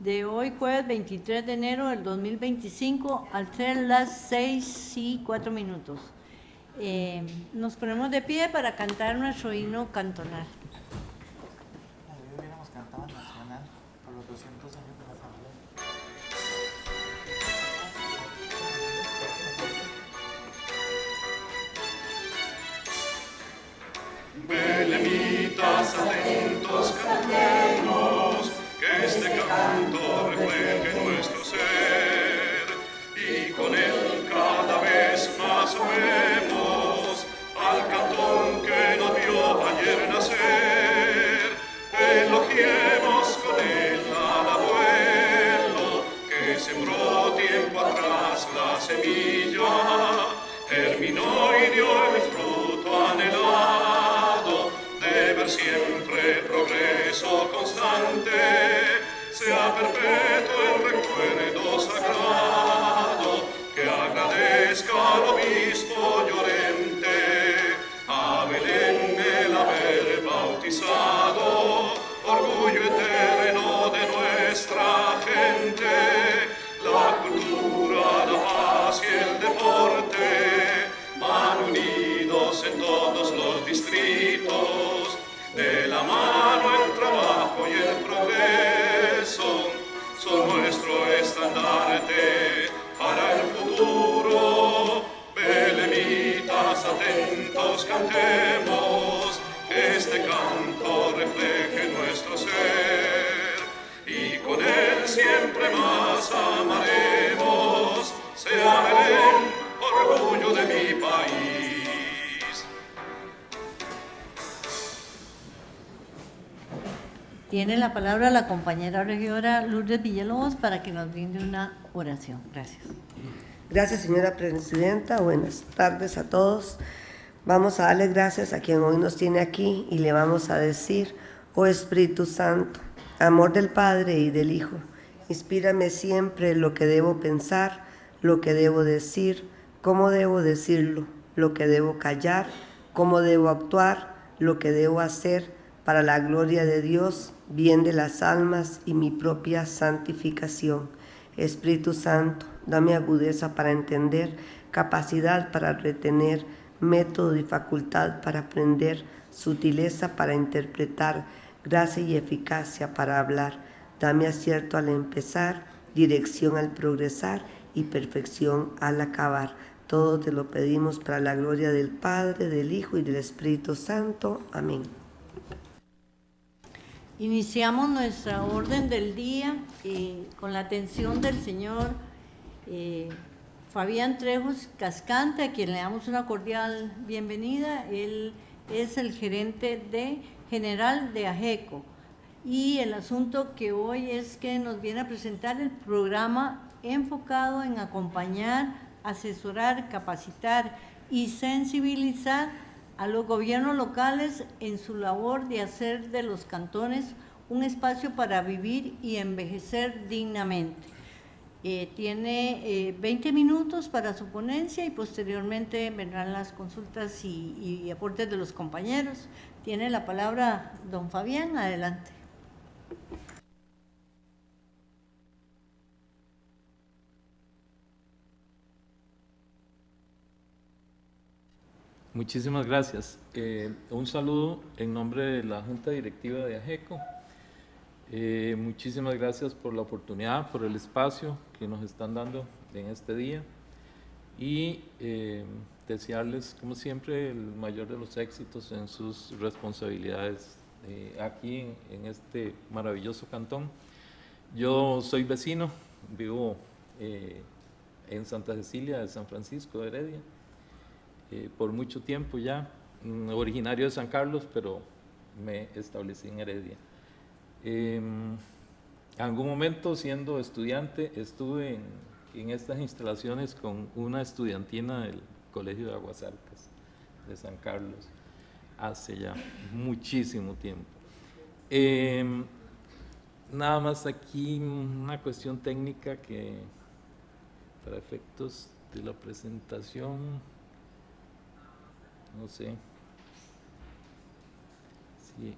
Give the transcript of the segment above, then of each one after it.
de hoy, jueves 23 de enero del 2025, al ser las 6:04. Nos ponemos de pie para cantar nuestro himno cantonal. Hoy hubiéramos cantado nacional por los 200 años de la Asamblea. Belemitas, atentos, cantemos, que este canto refleje nuestro ser, y con él cada vez más amemos al cantón que nos vio ayer nacer. Elogiemos con él al abuelo, que sembró tiempo atrás la semilla, germinó y dio el fruto anhelado, de ver siempre progreso constante, sea perpetuo el recuerdo sagrado, que agradezca al obispo Llorente, a Belén el haber bautizado, orgullo eterno de nuestra gente, la cultura, la paz y el deporte van unidos en todos los distritos, de la mano el trabajo y el progreso son nuestro estandarte para el futuro. Belemitas, atentos, cantemos, que este canto refleje nuestro ser, y con él siempre más amaremos, sea Belén, orgullo de mi país. Tiene la palabra la compañera regidora Lourdes Villalobos para que nos brinde una oración. Gracias. Gracias, señora presidenta. Buenas tardes a todos. Vamos a darle gracias a quien hoy nos tiene aquí y le vamos a decir: oh Espíritu Santo, amor del Padre y del Hijo, inspírame siempre lo que debo pensar, lo que debo decir, cómo debo decirlo, lo que debo callar, cómo debo actuar, lo que debo hacer, para la gloria de Dios, bien de las almas y mi propia santificación. Espíritu Santo, dame agudeza para entender, capacidad para retener, método y facultad para aprender, sutileza para interpretar, gracia y eficacia para hablar. Dame acierto al empezar, dirección al progresar y perfección al acabar. Todo te lo pedimos para la gloria del Padre, del Hijo y del Espíritu Santo. Amén. Iniciamos nuestra orden del día con la atención del señor Fabián Trejos Cascante, a quien le damos una cordial bienvenida. Él es el gerente general de AGECO, y el asunto que hoy es que nos viene a presentar el programa enfocado en acompañar, asesorar, capacitar y sensibilizar a los gobiernos locales en su labor de hacer de los cantones un espacio para vivir y envejecer dignamente. Tiene 20 minutos para su ponencia y posteriormente vendrán las consultas y aportes de los compañeros. Tiene la palabra don Fabián, adelante. Muchísimas gracias. Un saludo en nombre de la Junta Directiva de AGECO. Muchísimas gracias por la oportunidad, por el espacio que nos están dando en este día, y desearles, como siempre, el mayor de los éxitos en sus responsabilidades aquí en este maravilloso cantón. Yo soy vecino, vivo en Santa Cecilia de San Francisco de Heredia, por mucho tiempo ya, originario de San Carlos, pero me establecí en Heredia. En algún momento, siendo estudiante, estuve en estas instalaciones con una estudiantina del Colegio de Aguasarcas de San Carlos, hace ya muchísimo tiempo. Nada más aquí una cuestión técnica que, para efectos de la presentación, no sé si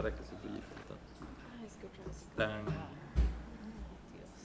para que se proyecte. Es que otra vez. Tan- Dios.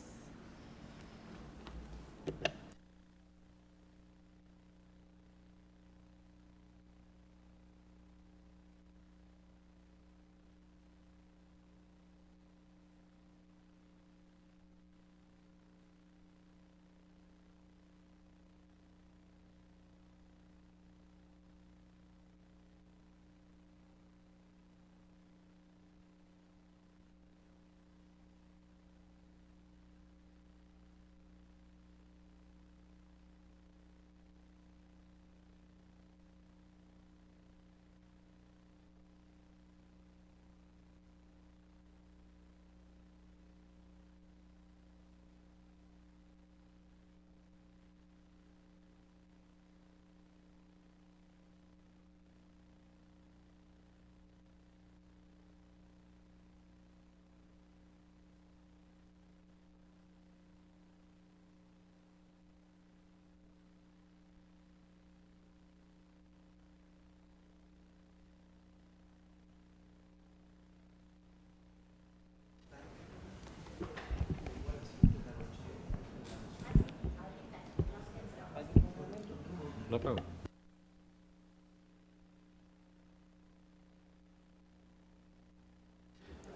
¿Lo apago?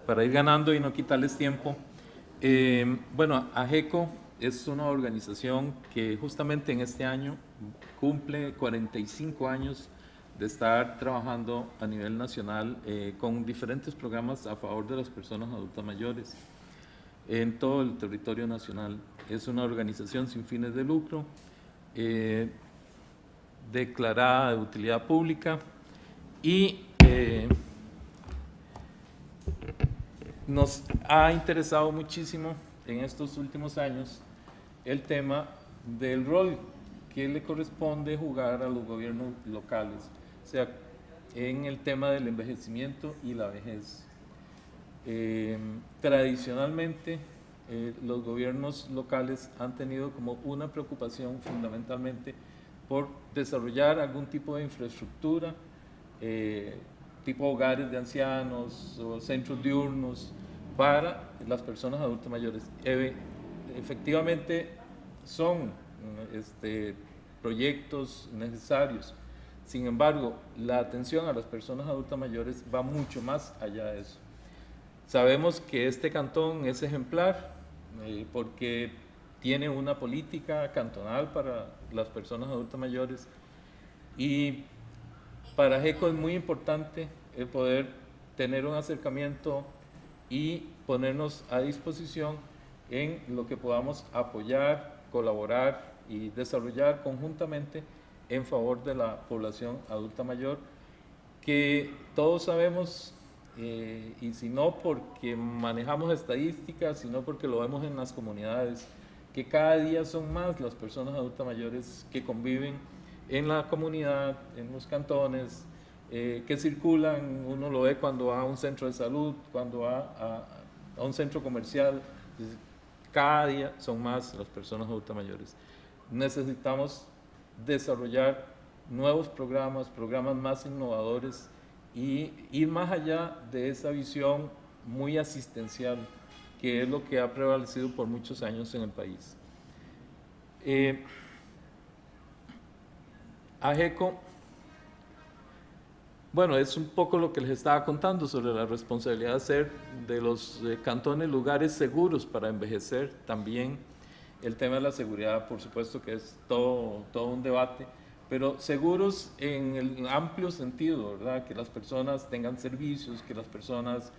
Para ir ganando y no quitarles tiempo, bueno, AGECO es una organización que justamente en este año cumple 45 años de estar trabajando a nivel nacional con diferentes programas a favor de las personas adultas mayores en todo el territorio nacional. Es una organización sin fines de lucro, declarada de utilidad pública y nos ha interesado muchísimo en estos últimos años el tema del rol que le corresponde jugar a los gobiernos locales, o sea, en el tema del envejecimiento y la vejez. Tradicionalmente, los gobiernos locales han tenido como una preocupación fundamentalmente por desarrollar algún tipo de infraestructura, tipo hogares de ancianos o centros diurnos para las personas adultas mayores. Efectivamente son proyectos necesarios. Sin embargo, la atención a las personas adultas mayores va mucho más allá de eso. Sabemos que este cantón es ejemplar porque tiene una política cantonal para las personas adultas mayores y para AGECO es muy importante el poder tener un acercamiento y ponernos a disposición en lo que podamos apoyar, colaborar y desarrollar conjuntamente en favor de la población adulta mayor, que todos sabemos, y si no porque manejamos estadísticas, sino porque lo vemos en las comunidades, que cada día son más las personas adultas mayores que conviven en la comunidad, en los cantones, que circulan. Uno lo ve cuando va a un centro de salud, cuando va a un centro comercial. Cada día son más las personas adultas mayores. Necesitamos desarrollar nuevos programas más innovadores y ir más allá de esa visión muy asistencial, que es lo que ha prevalecido por muchos años en el país. AGECO, bueno, es un poco lo que les estaba contando sobre la responsabilidad de hacer de los cantones lugares seguros para envejecer. También el tema de la seguridad, por supuesto que es todo un debate, pero seguros en el amplio sentido, ¿verdad? Que las personas tengan servicios, que las personas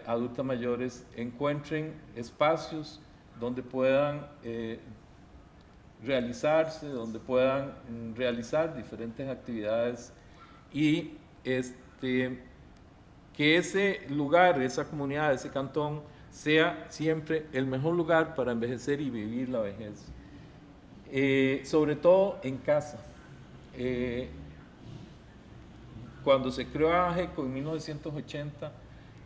adultas mayores encuentren espacios donde puedan realizarse, donde puedan realizar diferentes actividades y que ese lugar, esa comunidad, ese cantón sea siempre el mejor lugar para envejecer y vivir la vejez. Sobre todo en casa. Cuando se creó AGECO en 1980,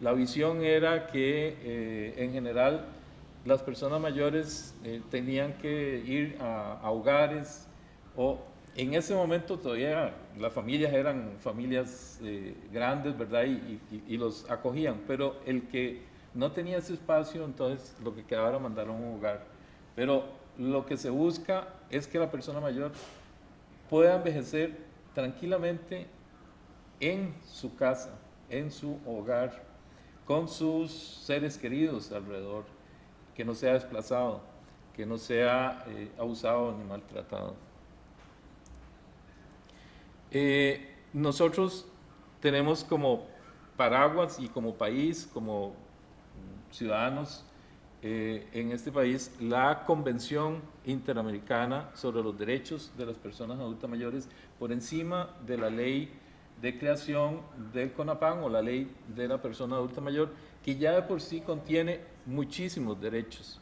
la visión era que en general las personas mayores tenían que ir a hogares o En ese momento todavía las familias eran familias grandes, ¿verdad? Y los acogían, pero el que no tenía ese espacio, entonces lo que quedaba era mandar a un hogar. Pero lo que se busca es que la persona mayor pueda envejecer tranquilamente en su casa, en su hogar, con sus seres queridos alrededor, que no sea desplazado, que no sea abusado ni maltratado. Nosotros tenemos como paraguas y como país, como ciudadanos en este país, la Convención Interamericana sobre los Derechos de las Personas Adultas Mayores por encima de la ley de creación del CONAPAN o la ley de la persona adulta mayor, que ya de por sí contiene muchísimos derechos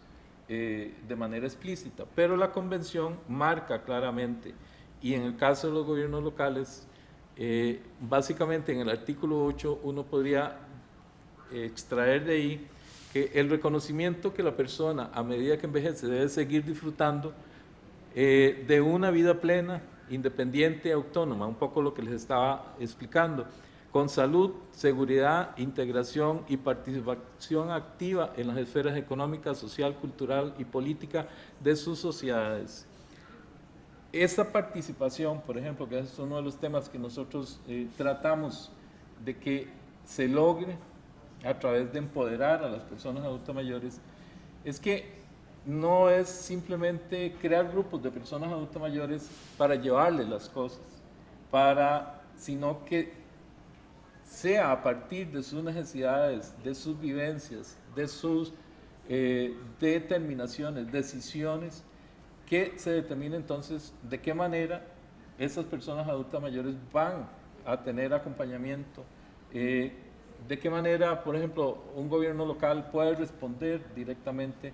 de manera explícita, pero la convención marca claramente, y en el caso de los gobiernos locales, básicamente en el artículo 8 uno podría extraer de ahí que el reconocimiento que la persona a medida que envejece debe seguir disfrutando de una vida plena, independiente, autónoma, un poco lo que les estaba explicando, con salud, seguridad, integración y participación activa en las esferas económica, social, cultural y política de sus sociedades. Esta participación, por ejemplo, que es uno de los temas que nosotros tratamos de que se logre a través de empoderar a las personas adultas mayores, es que no es simplemente crear grupos de personas adultas mayores para llevarles las cosas, sino que sea a partir de sus necesidades, de sus vivencias, de sus determinaciones, decisiones, que se determine entonces de qué manera esas personas adultas mayores van a tener acompañamiento, de qué manera, por ejemplo, un gobierno local puede responder directamente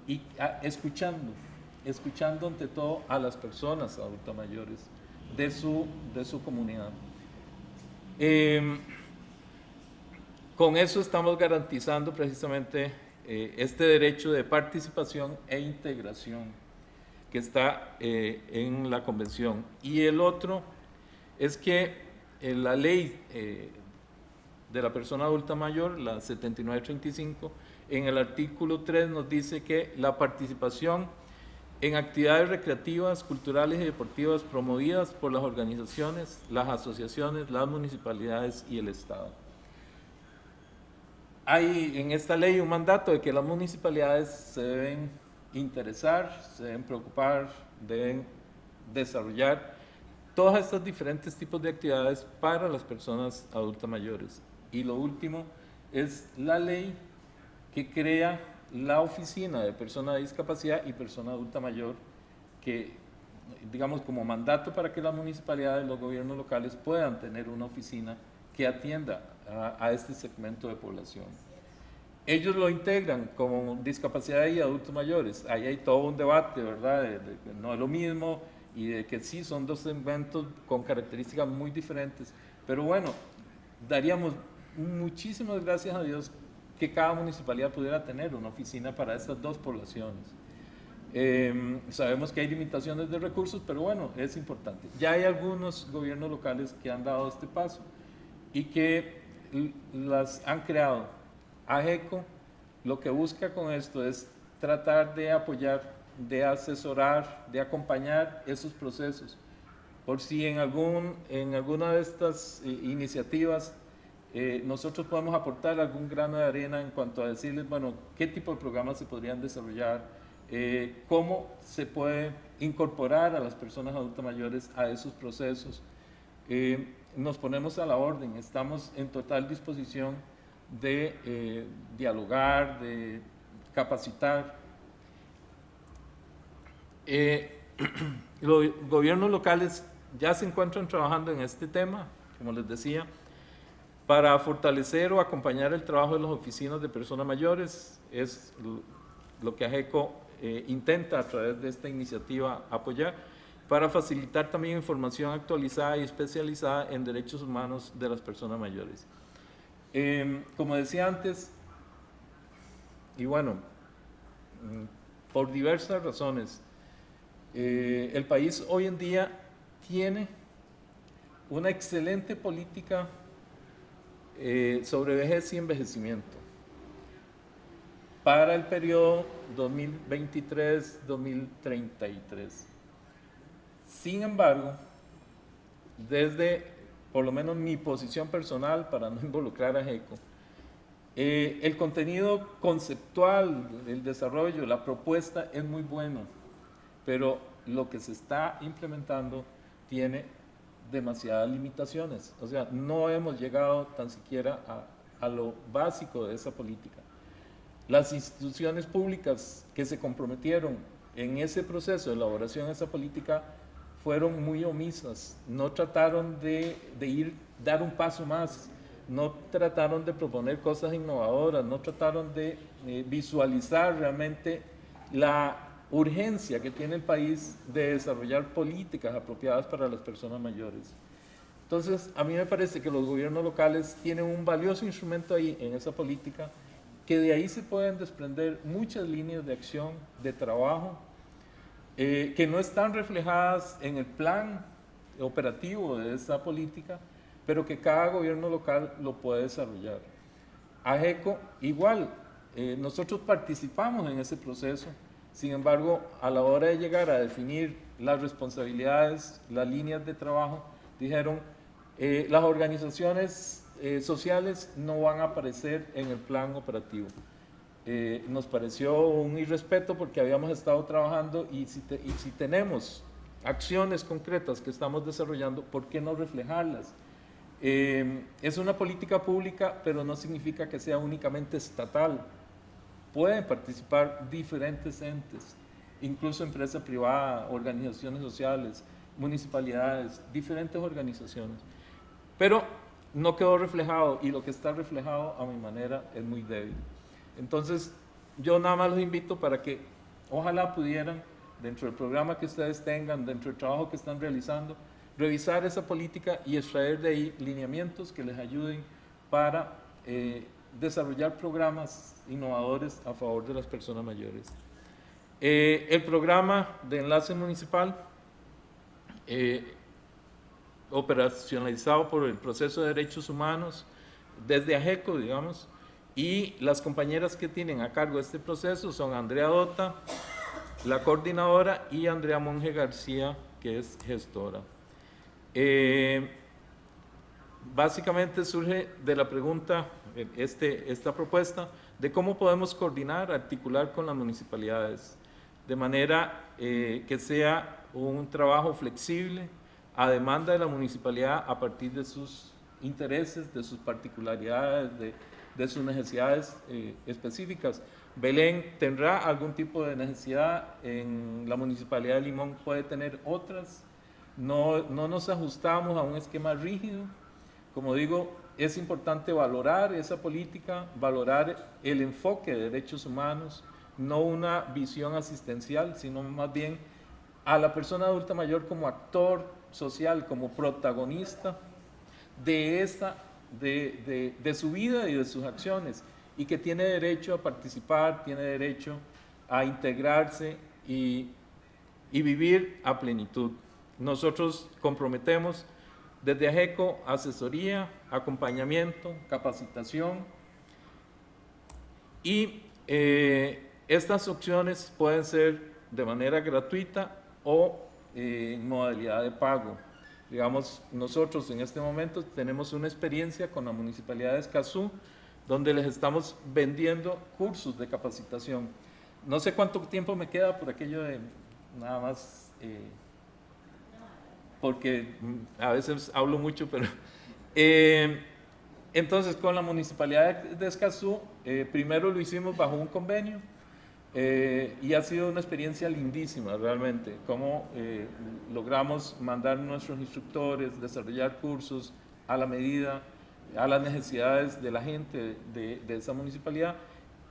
y escuchando ante todo a las personas adultas mayores de su comunidad. Con eso estamos garantizando precisamente este derecho de participación e integración que está en la convención. Y el otro es que la ley de la persona adulta mayor, la 7935, en el artículo 3 nos dice que la participación en actividades recreativas, culturales y deportivas promovidas por las organizaciones, las asociaciones, las municipalidades y el Estado. Hay en esta ley un mandato de que las municipalidades se deben interesar, se deben preocupar, deben desarrollar todos estos diferentes tipos de actividades para las personas adultas mayores. Y lo último es la ley que crea la oficina de persona de discapacidad y persona adulta mayor, que digamos como mandato para que las municipalidades, los gobiernos locales puedan tener una oficina que atienda a este segmento de población. Ellos lo integran como discapacidad y adultos mayores. Ahí hay todo un debate, ¿verdad? De no es lo mismo y de que sí son dos segmentos con características muy diferentes. Pero bueno, daríamos muchísimas gracias a Dios que cada municipalidad pudiera tener una oficina para estas dos poblaciones. Sabemos que hay limitaciones de recursos, pero bueno, es importante. Ya hay algunos gobiernos locales que han dado este paso y que las han creado. AGECO lo que busca con esto es tratar de apoyar, de asesorar, de acompañar esos procesos. Por si en alguna de estas iniciativas nosotros podemos aportar algún grano de arena en cuanto a decirles, bueno, qué tipo de programas se podrían desarrollar, cómo se puede incorporar a las personas adultas mayores a esos procesos. Nos ponemos a la orden, estamos en total disposición de dialogar, de capacitar. Los gobiernos locales ya se encuentran trabajando en este tema, como les decía, para fortalecer o acompañar el trabajo de las oficinas de personas mayores. Es lo que AGECO intenta a través de esta iniciativa apoyar, para facilitar también información actualizada y especializada en derechos humanos de las personas mayores. Como decía antes, y bueno, por diversas razones, el país hoy en día tiene una excelente política sobre vejez y envejecimiento para el periodo 2023-2033. Sin embargo, desde por lo menos mi posición personal, para no involucrar a AGECO, el contenido conceptual, el desarrollo, la propuesta es muy bueno, pero lo que se está implementando tiene demasiadas limitaciones. O sea, no hemos llegado tan siquiera a lo básico de esa política. Las instituciones públicas que se comprometieron en ese proceso de elaboración de esa política fueron muy omisas, no trataron de dar un paso más, no trataron de proponer cosas innovadoras, no trataron de visualizar realmente la urgencia que tiene el país de desarrollar políticas apropiadas para las personas mayores. Entonces, a mí me parece que los gobiernos locales tienen un valioso instrumento ahí en esa política, que de ahí se pueden desprender muchas líneas de acción, de trabajo, que no están reflejadas en el plan operativo de esa política, pero que cada gobierno local lo puede desarrollar. AGECO igual, nosotros participamos en ese proceso, sin embargo, a la hora de llegar a definir las responsabilidades, las líneas de trabajo, dijeron, las organizaciones sociales no van a aparecer en el plan operativo. Nos pareció un irrespeto porque habíamos estado trabajando y si tenemos acciones concretas que estamos desarrollando, ¿por qué no reflejarlas? Es una política pública, pero no significa que sea únicamente estatal. Pueden participar diferentes entes, incluso empresa privada, organizaciones sociales, municipalidades, diferentes organizaciones. Pero no quedó reflejado y lo que está reflejado a mi manera es muy débil. Entonces, yo nada más los invito para que ojalá pudieran, dentro del programa que ustedes tengan, dentro del trabajo que están realizando, revisar esa política y extraer de ahí lineamientos que les ayuden para desarrollar programas innovadores a favor de las personas mayores. El programa de enlace municipal, operacionalizado por el proceso de derechos humanos, desde AGECO, digamos, y las compañeras que tienen a cargo este proceso son Andrea Dota, la coordinadora, y Andrea Monge García, que es gestora. Básicamente surge de la pregunta, esta propuesta, de cómo podemos coordinar, articular con las municipalidades, de manera que sea un trabajo flexible, a demanda de la municipalidad, a partir de sus intereses, de sus particularidades, de sus necesidades específicas. Belén tendrá algún tipo de necesidad, en la Municipalidad de Limón puede tener otras, no nos ajustamos a un esquema rígido. Como digo, es importante valorar esa política, valorar el enfoque de derechos humanos, no una visión asistencial, sino más bien a la persona adulta mayor como actor social, como protagonista de su vida y de sus acciones, y que tiene derecho a participar, tiene derecho a integrarse y vivir a plenitud. Nosotros comprometemos desde AGECO asesoría, acompañamiento, capacitación, y estas opciones pueden ser de manera gratuita o en modalidad de pago. Digamos, nosotros en este momento tenemos una experiencia con la Municipalidad de Escazú, donde les estamos vendiendo cursos de capacitación. No sé cuánto tiempo me queda por aquello de nada más, porque a veces hablo mucho, pero... entonces, con la Municipalidad de Escazú, primero lo hicimos bajo un convenio, y ha sido una experiencia lindísima realmente, cómo logramos mandar nuestros instructores, desarrollar cursos a la medida, a las necesidades de la gente de esa municipalidad,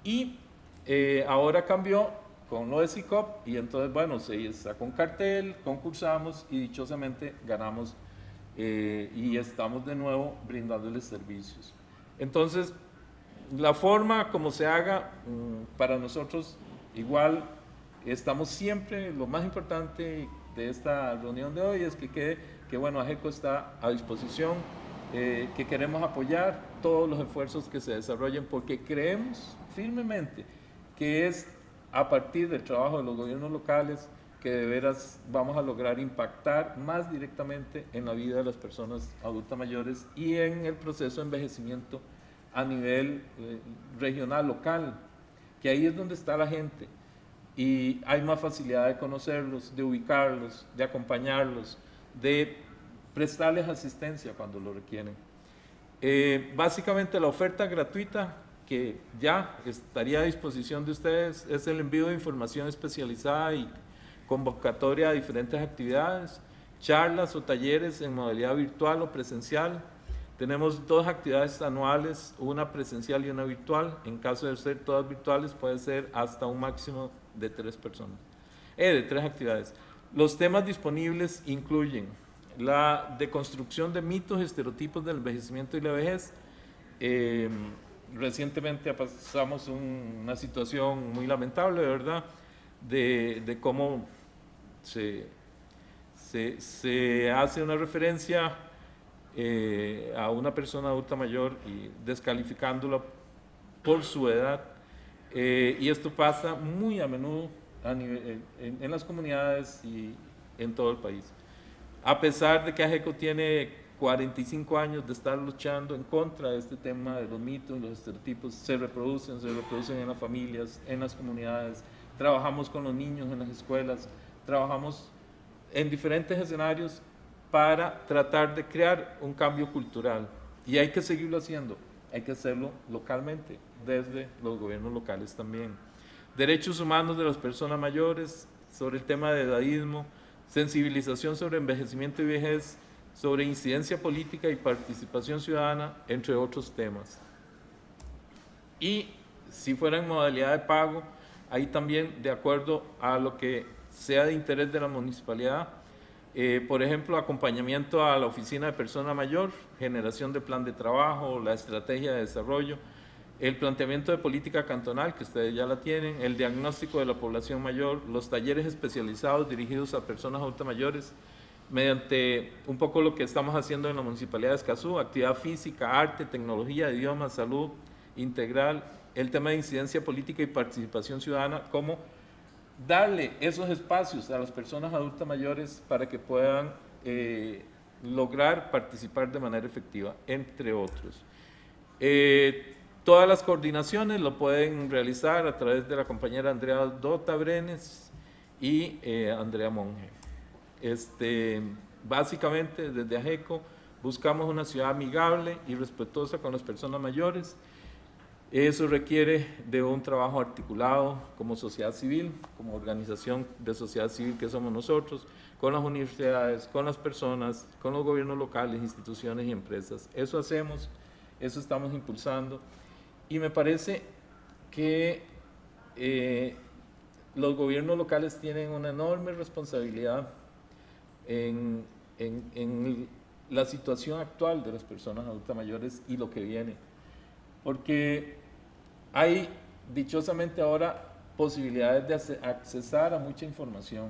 y ahora cambió con lo de SICOP, y entonces, bueno, se sacó un cartel, concursamos y dichosamente ganamos, y estamos de nuevo brindándoles servicios. Entonces, la forma como se haga, para nosotros igual estamos siempre, lo más importante, de esta reunión de hoy es que quede que bueno, AGECO está a disposición, que queremos apoyar todos los esfuerzos que se desarrollen porque creemos firmemente que es a partir del trabajo de los gobiernos locales que de veras vamos a lograr impactar más directamente en la vida de las personas adultas mayores y en el proceso de envejecimiento a nivel regional, local, que ahí es donde está la gente y hay más facilidad de conocerlos, de ubicarlos, de acompañarlos, de prestarles asistencia cuando lo requieren. Básicamente la oferta gratuita que ya estaría a disposición de ustedes es el envío de información especializada y convocatoria a diferentes actividades, charlas o talleres en modalidad virtual o presencial. Tenemos 2 actividades anuales, una presencial y una virtual. En caso de ser todas virtuales, puede ser hasta un máximo de 3 personas, de 3 actividades. Los temas disponibles incluyen la deconstrucción de mitos y estereotipos del envejecimiento y la vejez. Recientemente pasamos una situación muy lamentable, ¿verdad?, de cómo se hace una referencia a una persona adulta mayor y descalificándola por su edad, y esto pasa muy a menudo en las comunidades y en todo el país. A pesar de que AGECO tiene 45 años de estar luchando en contra de este tema de los mitos, los estereotipos, se reproducen en las familias, en las comunidades, trabajamos con los niños en las escuelas, trabajamos en diferentes escenarios para tratar de crear un cambio cultural y hay que seguirlo haciendo, hay que hacerlo localmente, desde los gobiernos locales también. Derechos humanos de las personas mayores, sobre el tema de edadismo, sensibilización sobre envejecimiento y vejez, sobre incidencia política y participación ciudadana, entre otros temas. Y si fuera en modalidad de pago, ahí también de acuerdo a lo que sea de interés de la municipalidad, por ejemplo, acompañamiento a la oficina de persona mayor, generación de plan de trabajo, la estrategia de desarrollo, el planteamiento de política cantonal, que ustedes ya la tienen, el diagnóstico de la población mayor, los talleres especializados dirigidos a personas adultas mayores, mediante un poco lo que estamos haciendo en la Municipalidad de Escazú, actividad física, arte, tecnología, idiomas, salud integral, el tema de incidencia política y participación ciudadana, cómo darle esos espacios a las personas adultas mayores para que puedan lograr participar de manera efectiva, entre otros. Todas las coordinaciones lo pueden realizar a través de la compañera Andrea Dota Brenes y Andrea Monge. Básicamente, desde AGECO buscamos una ciudad amigable y respetuosa con las personas mayores. Eso requiere de un trabajo articulado como sociedad civil, como organización de sociedad civil que somos nosotros, con las universidades, con las personas, con los gobiernos locales, instituciones y empresas. Eso hacemos, eso estamos impulsando. Y me parece que los gobiernos locales tienen una enorme responsabilidad en la situación actual de las personas adultas mayores y lo que viene. Porque hay, dichosamente ahora, posibilidades de accesar a mucha información.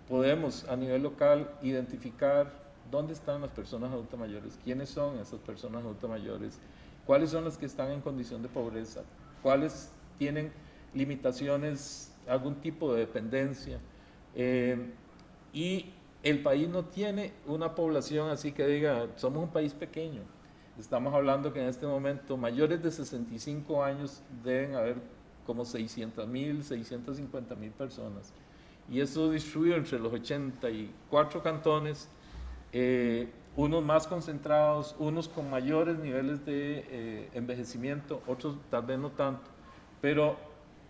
Podemos, a nivel local, identificar dónde están las personas adultas mayores, quiénes son esas personas adultas mayores, cuáles son las que están en condición de pobreza, cuáles tienen limitaciones, algún tipo de dependencia. Y el país no tiene una población así que diga, somos un país pequeño. Estamos hablando que en este momento mayores de 65 años deben haber como 600,000, 650,000 personas. Y eso distribuido entre los 84 cantones, unos más concentrados, unos con mayores niveles de envejecimiento, otros tal vez no tanto. Pero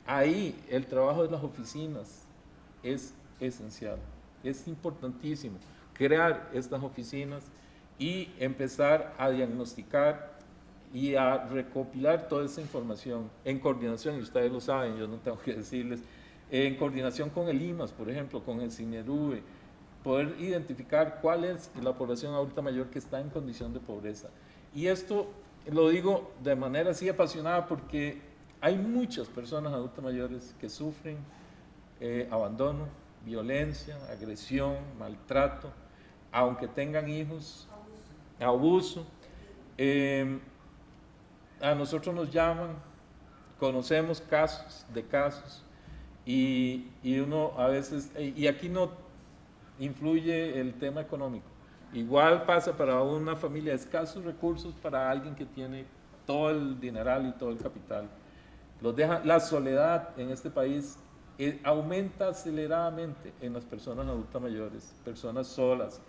ahí el trabajo de las oficinas es esencial, es importantísimo crear estas oficinas y empezar a diagnosticar y a recopilar toda esa información en coordinación, y ustedes lo saben, yo no tengo que decirles, en coordinación con el IMAS, por ejemplo, con el CINERUVE, poder identificar cuál es la población adulta mayor que está en condición de pobreza. Y esto lo digo de manera así apasionada porque hay muchas personas adultas mayores que sufren abandono, violencia, agresión, maltrato, aunque tengan hijos, abuso. A nosotros nos llaman, conocemos casos de casos, y uno a veces, y aquí no influye el tema económico, igual pasa para una familia de escasos recursos, para alguien que tiene todo el dineral y todo el capital. La soledad en este país aumenta aceleradamente en las personas adultas mayores, personas solas,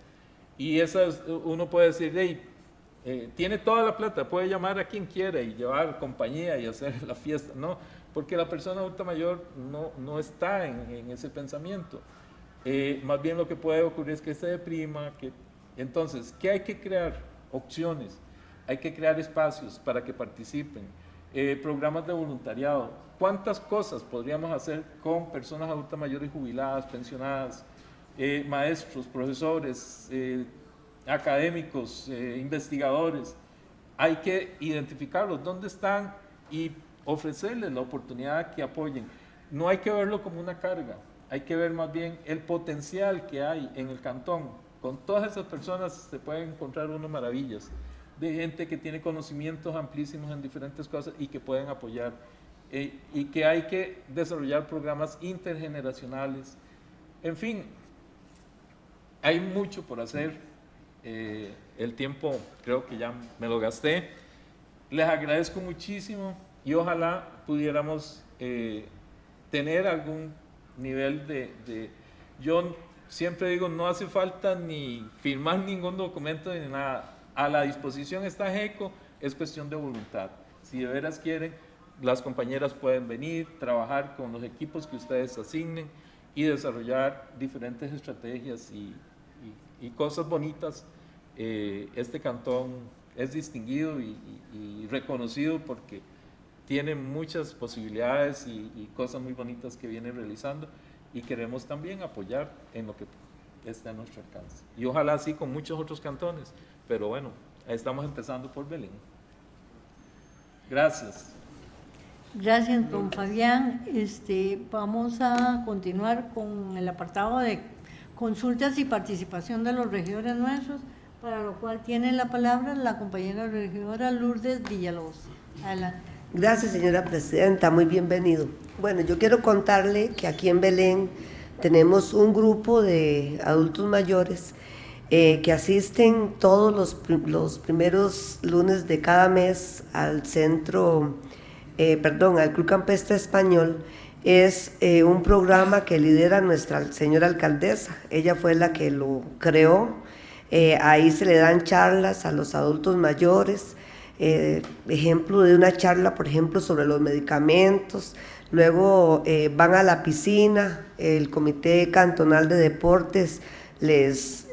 y esas, uno puede decir, hey, tiene toda la plata, puede llamar a quien quiera y llevar compañía y hacer la fiesta. No, porque la persona adulta mayor no está en ese pensamiento. Más bien lo que puede ocurrir es que se deprima. Entonces, ¿qué hay que crear? Opciones, hay que crear espacios para que participen, programas de voluntariado. ¿Cuántas cosas podríamos hacer con personas adultas mayores jubiladas, pensionadas, maestros, profesores, académicos, investigadores? Hay que identificarlos, dónde están, y ofrecerles la oportunidad que apoyen. No hay que verlo como una carga, hay que ver más bien el potencial que hay en el cantón. Con todas esas personas se pueden encontrar unas maravillas de gente que tiene conocimientos amplísimos en diferentes cosas y que pueden apoyar, y que hay que desarrollar programas intergeneracionales. En fin, hay mucho por hacer. El tiempo creo que ya me lo gasté. Les agradezco muchísimo y ojalá pudiéramos tener algún nivel yo siempre digo, no hace falta ni firmar ningún documento ni nada. A la disposición está GECO, es cuestión de voluntad. Si de veras quieren, las compañeras pueden venir, trabajar con los equipos que ustedes asignen y desarrollar diferentes estrategias y cosas bonitas. Este cantón es distinguido y reconocido porque tiene muchas posibilidades y cosas muy bonitas que viene realizando, y queremos también apoyar en lo que esté a nuestro alcance. Y ojalá así con muchos otros cantones, pero bueno, estamos empezando por Belén. Gracias. Gracias, don Fabián. Vamos a continuar con el apartado de consultas y participación de los regidores nuestros, para lo cual tiene la palabra la compañera regidora Lourdes Villalobos. Adelante. Gracias, señora presidenta, muy bienvenido. Bueno, yo quiero contarle que aquí en Belén tenemos un grupo de adultos mayores que asisten todos los primeros lunes de cada mes al centro, al Club Campestre Español. Es un programa que lidera nuestra señora alcaldesa, ella fue la que lo creó. Ahí se le dan charlas a los adultos mayores, ejemplo de una charla, por ejemplo, sobre los medicamentos. Luego van a la piscina, el Comité Cantonal de Deportes les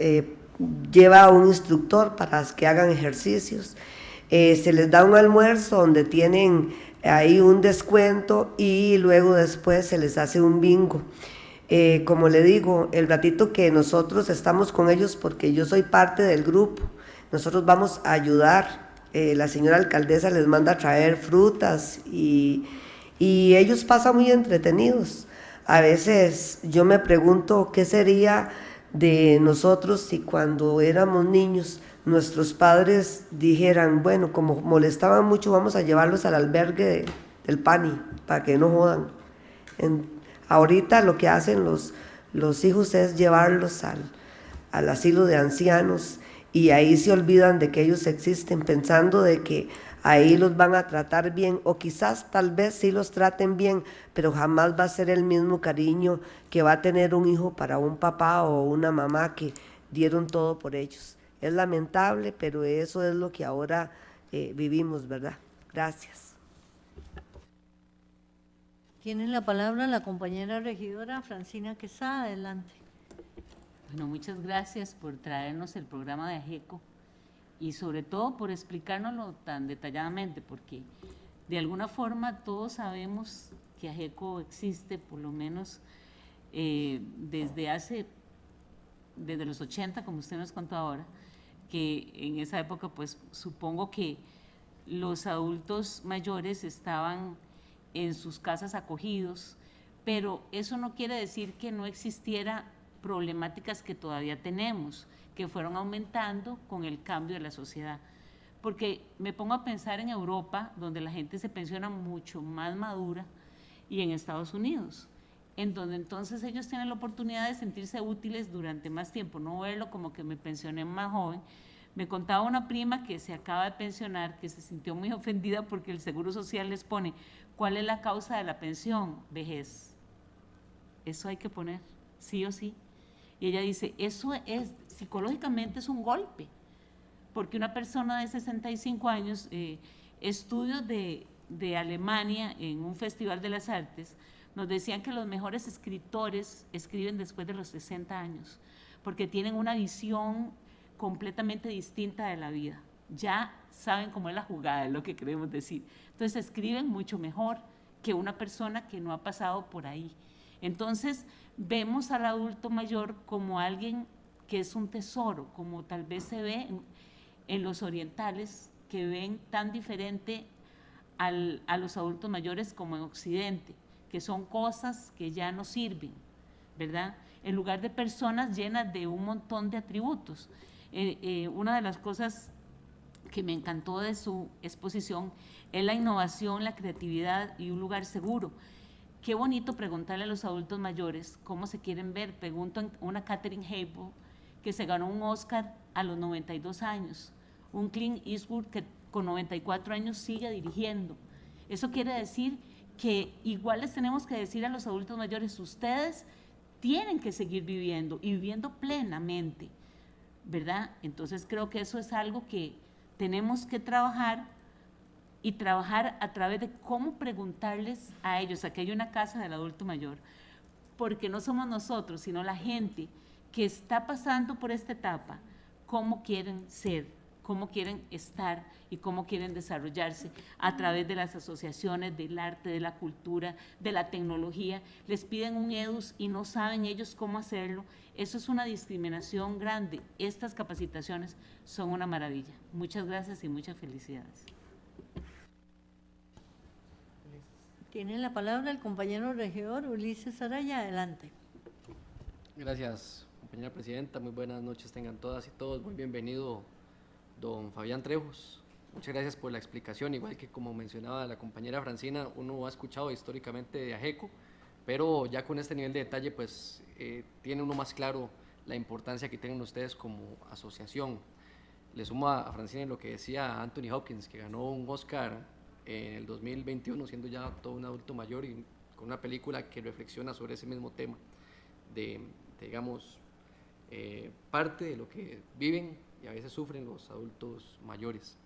lleva a un instructor para que hagan ejercicios. Se les da un almuerzo donde tienen ahí un descuento, y luego después se les hace un bingo. Como le digo, el ratito que nosotros estamos con ellos, porque yo soy parte del grupo, nosotros vamos a ayudar. La señora alcaldesa les manda a traer frutas y ellos pasan muy entretenidos. A veces yo me pregunto qué sería de nosotros si cuando éramos niños nuestros padres dijeran, bueno, como molestaban mucho, vamos a llevarlos al albergue del PANI para que no jodan. Ahorita lo que hacen los hijos es llevarlos al asilo de ancianos, y ahí se olvidan de que ellos existen, pensando de que ahí los van a tratar bien, o quizás tal vez sí los traten bien, pero jamás va a ser el mismo cariño que va a tener un hijo para un papá o una mamá que dieron todo por ellos. Es lamentable, pero eso es lo que ahora vivimos, ¿verdad? Gracias. Tiene la palabra la compañera regidora Francina Quesada. Adelante. Bueno, muchas gracias por traernos el programa de AGECO y sobre todo por explicárnoslo tan detalladamente, porque de alguna forma todos sabemos que AGECO existe, por lo menos desde los 80, como usted nos contó ahora, que en esa época pues supongo que los adultos mayores estaban en sus casas acogidos, pero eso no quiere decir que no existiera problemáticas que todavía tenemos, que fueron aumentando con el cambio de la sociedad. Porque me pongo a pensar en Europa, donde la gente se pensiona mucho más madura, y en Estados Unidos, en donde entonces ellos tienen la oportunidad de sentirse útiles durante más tiempo, no verlo como que me pensioné más joven. Me contaba una prima que se acaba de pensionar, que se sintió muy ofendida porque el Seguro Social les pone, ¿cuál es la causa de la pensión? Vejez. Eso hay que poner, sí o sí. Y ella dice, eso es, psicológicamente es un golpe, porque una persona de 65 años, estudios de Alemania en un festival de las artes, nos decían que los mejores escritores escriben después de los 60 años, porque tienen una visión completamente distinta de la vida. Ya saben cómo es la jugada, es lo que queremos decir. Entonces escriben mucho mejor que una persona que no ha pasado por ahí. Entonces vemos al adulto mayor como alguien que es un tesoro, como tal vez se ve en los orientales, que ven tan diferente a los adultos mayores como en Occidente, que son cosas que ya no sirven, ¿verdad? En lugar de personas llenas de un montón de atributos. Una de las cosas que me encantó de su exposición es la innovación, la creatividad y un lugar seguro. Qué bonito preguntarle a los adultos mayores cómo se quieren ver. Pregunto a una Katharine Hepburn que se ganó un Oscar a los 92 años, un Clint Eastwood que con 94 años sigue dirigiendo. Eso quiere decir que igual les tenemos que decir a los adultos mayores, ustedes tienen que seguir viviendo y viviendo plenamente, ¿verdad? Entonces creo que eso es algo que tenemos que trabajar y trabajar a través de cómo preguntarles a ellos. Aquí hay una casa del adulto mayor, porque no somos nosotros, sino la gente que está pasando por esta etapa, cómo quieren ser, cómo quieren estar y cómo quieren desarrollarse a través de las asociaciones, del arte, de la cultura, de la tecnología. Les piden un EDUS y no saben ellos cómo hacerlo. Eso es una discriminación grande. Estas capacitaciones son una maravilla. Muchas gracias y muchas felicidades. Tiene la palabra el compañero regidor Ulises Araya. Adelante. Gracias, compañera presidenta. Muy buenas noches tengan todas y todos. Muy bienvenido, don Fabián Trejos. Muchas gracias por la explicación. Igual que como mencionaba la compañera Francina, uno ha escuchado históricamente de AGECO, pero ya con este nivel de detalle, pues tiene uno más claro la importancia que tienen ustedes como asociación. Le sumo a Francina lo que decía Anthony Hopkins, que ganó un Oscar en el 2021, siendo ya todo un adulto mayor y con una película que reflexiona sobre ese mismo tema de digamos, parte de lo que viven y a veces sufren los adultos mayores.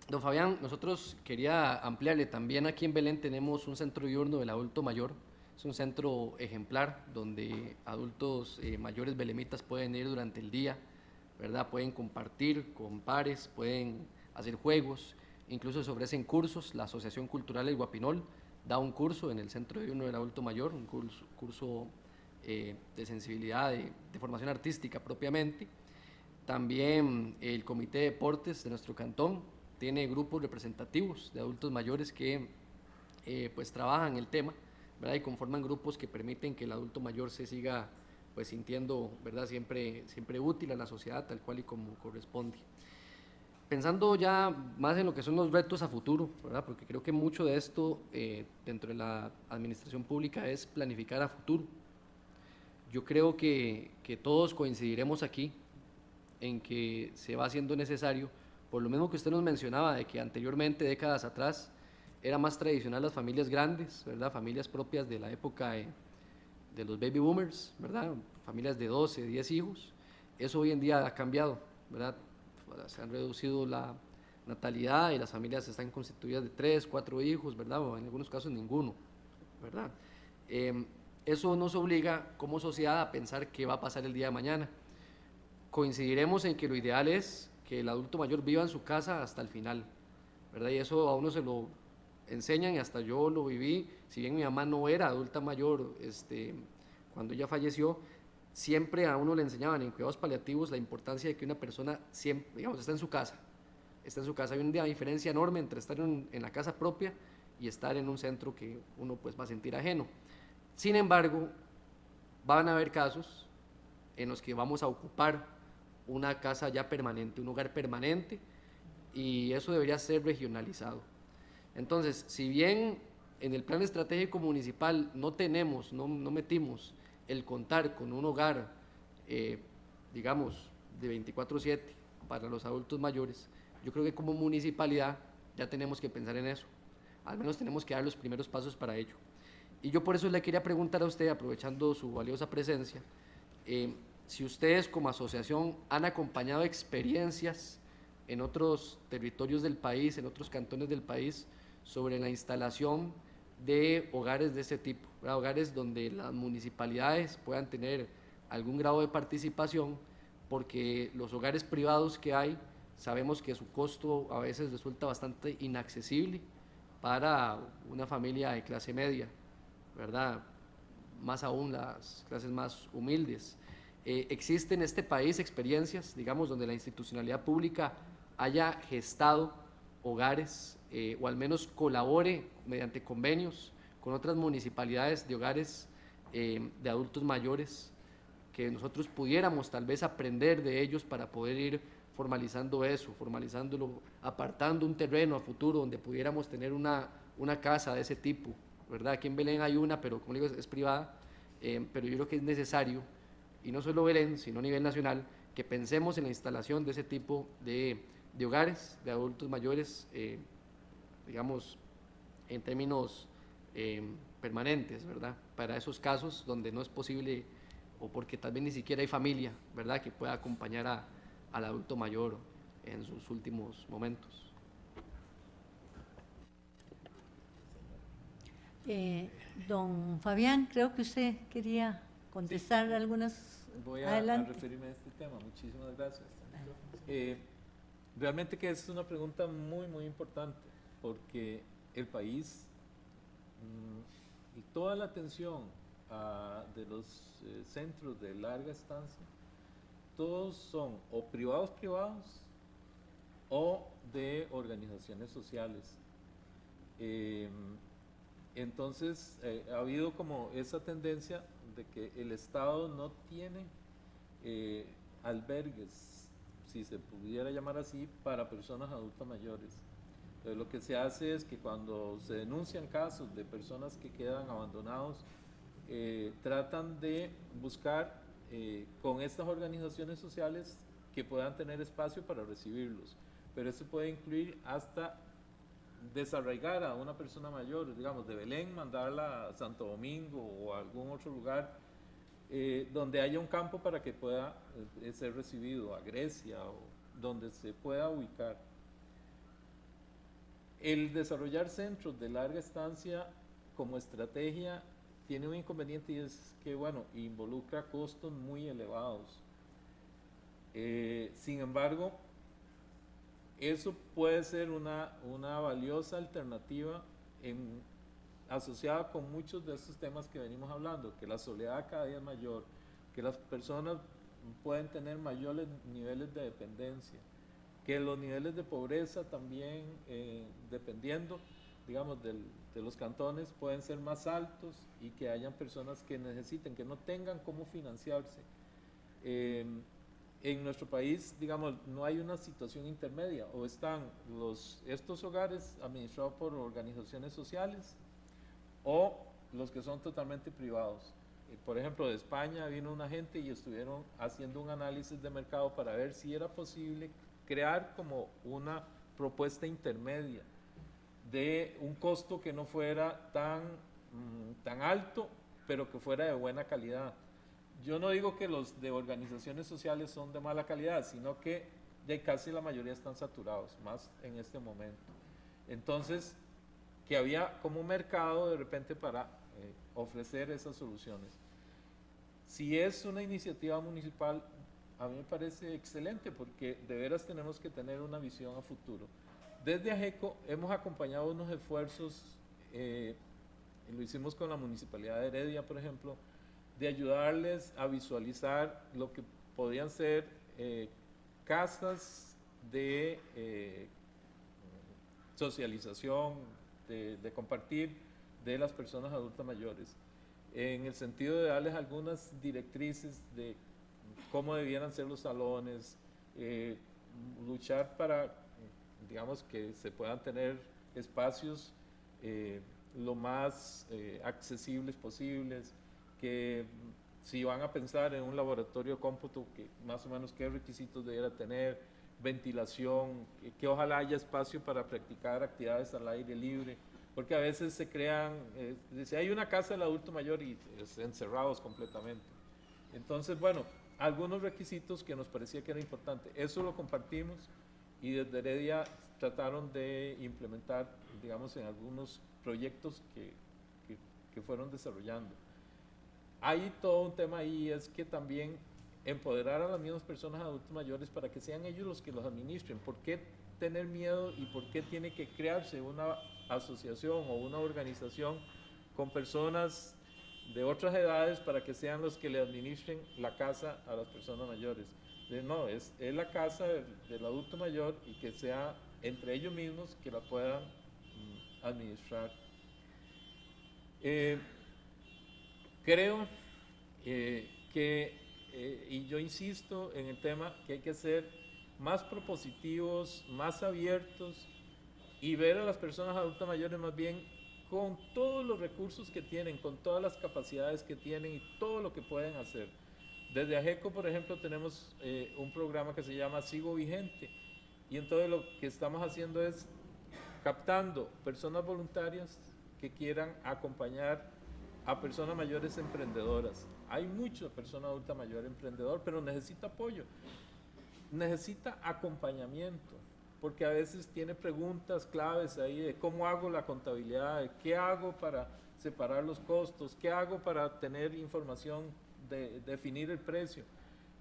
Don Fabián, nosotros quería ampliarle, también aquí en Belén tenemos un centro diurno del adulto mayor, es un centro ejemplar donde adultos mayores belemitas pueden ir durante el día, ¿verdad? Pueden compartir con pares, pueden hacer juegos, incluso se ofrecen cursos. La Asociación Cultural El Guapinol da un curso en el centro diurno del adulto mayor, un curso de sensibilidad, de formación artística propiamente. También el Comité de Deportes de nuestro cantón tiene grupos representativos de adultos mayores que pues trabajan el tema, ¿verdad? Y conforman grupos que permiten que el adulto mayor se siga pues sintiendo, ¿verdad? Siempre útil a la sociedad tal cual y como corresponde. Pensando ya más en lo que son los retos a futuro, ¿verdad? Porque creo que mucho de esto dentro de la administración pública es planificar a futuro. Yo creo que todos coincidiremos aquí en que se va haciendo necesario, por lo mismo que usted nos mencionaba, de que anteriormente, décadas atrás, era más tradicional las familias grandes, ¿verdad? Familias propias de la época de los baby boomers, ¿verdad? Familias de 12, 10 hijos. Eso hoy en día ha cambiado, ¿verdad? Se han reducido la natalidad y las familias están constituidas de 3, 4 hijos, ¿verdad? O en algunos casos ninguno, ¿verdad? Eso nos obliga como sociedad a pensar qué va a pasar el día de mañana. Coincidiremos en que lo ideal es que el adulto mayor viva en su casa hasta el final, ¿verdad? Y eso a uno se lo enseñan y hasta yo lo viví. Si bien mi mamá no era adulta mayor cuando ella falleció, siempre a uno le enseñaban en cuidados paliativos la importancia de que una persona siempre, digamos, está en su casa. Hay una diferencia enorme entre estar en la casa propia y estar en un centro que uno pues va a sentir ajeno. Sin embargo, van a haber casos en los que vamos a ocupar una casa ya permanente, un hogar permanente, y eso debería ser regionalizado. Entonces, si bien en el plan estratégico municipal no metimos el contar con un hogar, digamos, de 24/7 para los adultos mayores, yo creo que como municipalidad ya tenemos que pensar en eso. Al menos tenemos que dar los primeros pasos para ello. Y yo por eso le quería preguntar a usted, aprovechando su valiosa presencia, si ustedes como asociación han acompañado experiencias en otros territorios del país, en otros cantones del país, sobre la instalación de hogares de este tipo, ¿verdad? Hogares donde las municipalidades puedan tener algún grado de participación, porque los hogares privados que hay, sabemos que su costo a veces resulta bastante inaccesible para una familia de clase media, ¿verdad? Más aún las clases más humildes. ¿Existen en este país experiencias, digamos, donde la institucionalidad pública haya gestado hogares o al menos colabore mediante convenios con otras municipalidades de hogares de adultos mayores, que nosotros pudiéramos tal vez aprender de ellos para poder ir formalizando eso, formalizándolo, apartando un terreno a futuro donde pudiéramos tener una casa de ese tipo, ¿verdad? Aquí en Belén hay una, pero como digo, es privada, pero yo creo que es necesario, y no solo Belén, sino a nivel nacional, que pensemos en la instalación de ese tipo de hogares de adultos mayores, digamos, en términos permanentes, ¿verdad? Para esos casos donde no es posible, o porque tal vez ni siquiera hay familia, ¿verdad?, que pueda acompañar al adulto mayor en sus últimos momentos. Don Fabián, creo que usted quería contestar algunas. Voy a referirme a este tema. Muchísimas gracias. Realmente que es una pregunta muy, muy importante, porque el país y toda la atención de los centros de larga estancia, todos son o privados o de organizaciones sociales. Entonces ha habido como esa tendencia de que el Estado no tiene albergues, si se pudiera llamar así, para personas adultas mayores. Entonces lo que se hace es que cuando se denuncian casos de personas que quedan abandonados, tratan de buscar con estas organizaciones sociales que puedan tener espacio para recibirlos, pero eso puede incluir hasta desarraigar a una persona mayor, digamos de Belén, mandarla a Santo Domingo o a algún otro lugar donde haya un campo para que pueda ser recibido, a Grecia o donde se pueda ubicar. El desarrollar centros de larga estancia como estrategia tiene un inconveniente, y es que, bueno, involucra costos muy elevados. Sin embargo, eso puede ser una valiosa alternativa asociada con muchos de estos temas que venimos hablando, que la soledad cada día es mayor, que las personas pueden tener mayores niveles de dependencia, que los niveles de pobreza también, dependiendo, digamos, de los cantones, pueden ser más altos, y que hayan personas que necesiten, que no tengan cómo financiarse. En nuestro país, digamos, no hay una situación intermedia, o están estos hogares administrados por organizaciones sociales, o los que son totalmente privados. Por ejemplo, de España vino una gente y estuvieron haciendo un análisis de mercado para ver si era posible crear como una propuesta intermedia de un costo que no fuera tan alto, pero que fuera de buena calidad. Yo no digo que los de organizaciones sociales son de mala calidad, sino que de casi la mayoría están saturados, más en este momento. Entonces, que había como un mercado de repente para ofrecer esas soluciones. Si es una iniciativa municipal, a mí me parece excelente, porque de veras tenemos que tener una visión a futuro. Desde AGECO hemos acompañado unos esfuerzos, lo hicimos con la Municipalidad de Heredia, por ejemplo, de ayudarles a visualizar lo que podrían ser casas de socialización de compartir de las personas adultas mayores, en el sentido de darles algunas directrices de cómo debieran ser los salones, luchar para, digamos, que se puedan tener espacios lo más accesibles posibles, que si van a pensar en un laboratorio de cómputo, que más o menos qué requisitos debiera tener, ventilación, que ojalá haya espacio para practicar actividades al aire libre, porque a veces se crean, dice, hay una casa del adulto mayor y encerrados completamente. Entonces, bueno, algunos requisitos que nos parecía que era importante, eso lo compartimos y desde Heredia trataron de implementar, digamos, en algunos proyectos que fueron desarrollando. Hay todo un tema ahí, es que también empoderar a las mismas personas adultas mayores para que sean ellos los que los administren. ¿Por qué tener miedo y por qué tiene que crearse una asociación o una organización con personas de otras edades para que sean los que le administren la casa a las personas mayores? No, es la casa del adulto mayor y que sea entre ellos mismos que la puedan administrar. Creo y yo insisto en el tema que hay que ser más propositivos, más abiertos y ver a las personas adultas mayores más bien con todos los recursos que tienen, con todas las capacidades que tienen y todo lo que pueden hacer. Desde AGECO, por ejemplo, tenemos un programa que se llama Sigo Vigente y entonces lo que estamos haciendo es captando personas voluntarias que quieran acompañar a personas mayores emprendedoras. Hay mucha persona adulta mayor emprendedor, pero necesita apoyo, necesita acompañamiento, porque a veces tiene preguntas claves ahí de cómo hago la contabilidad, de qué hago para separar los costos, qué hago para tener información de definir el precio.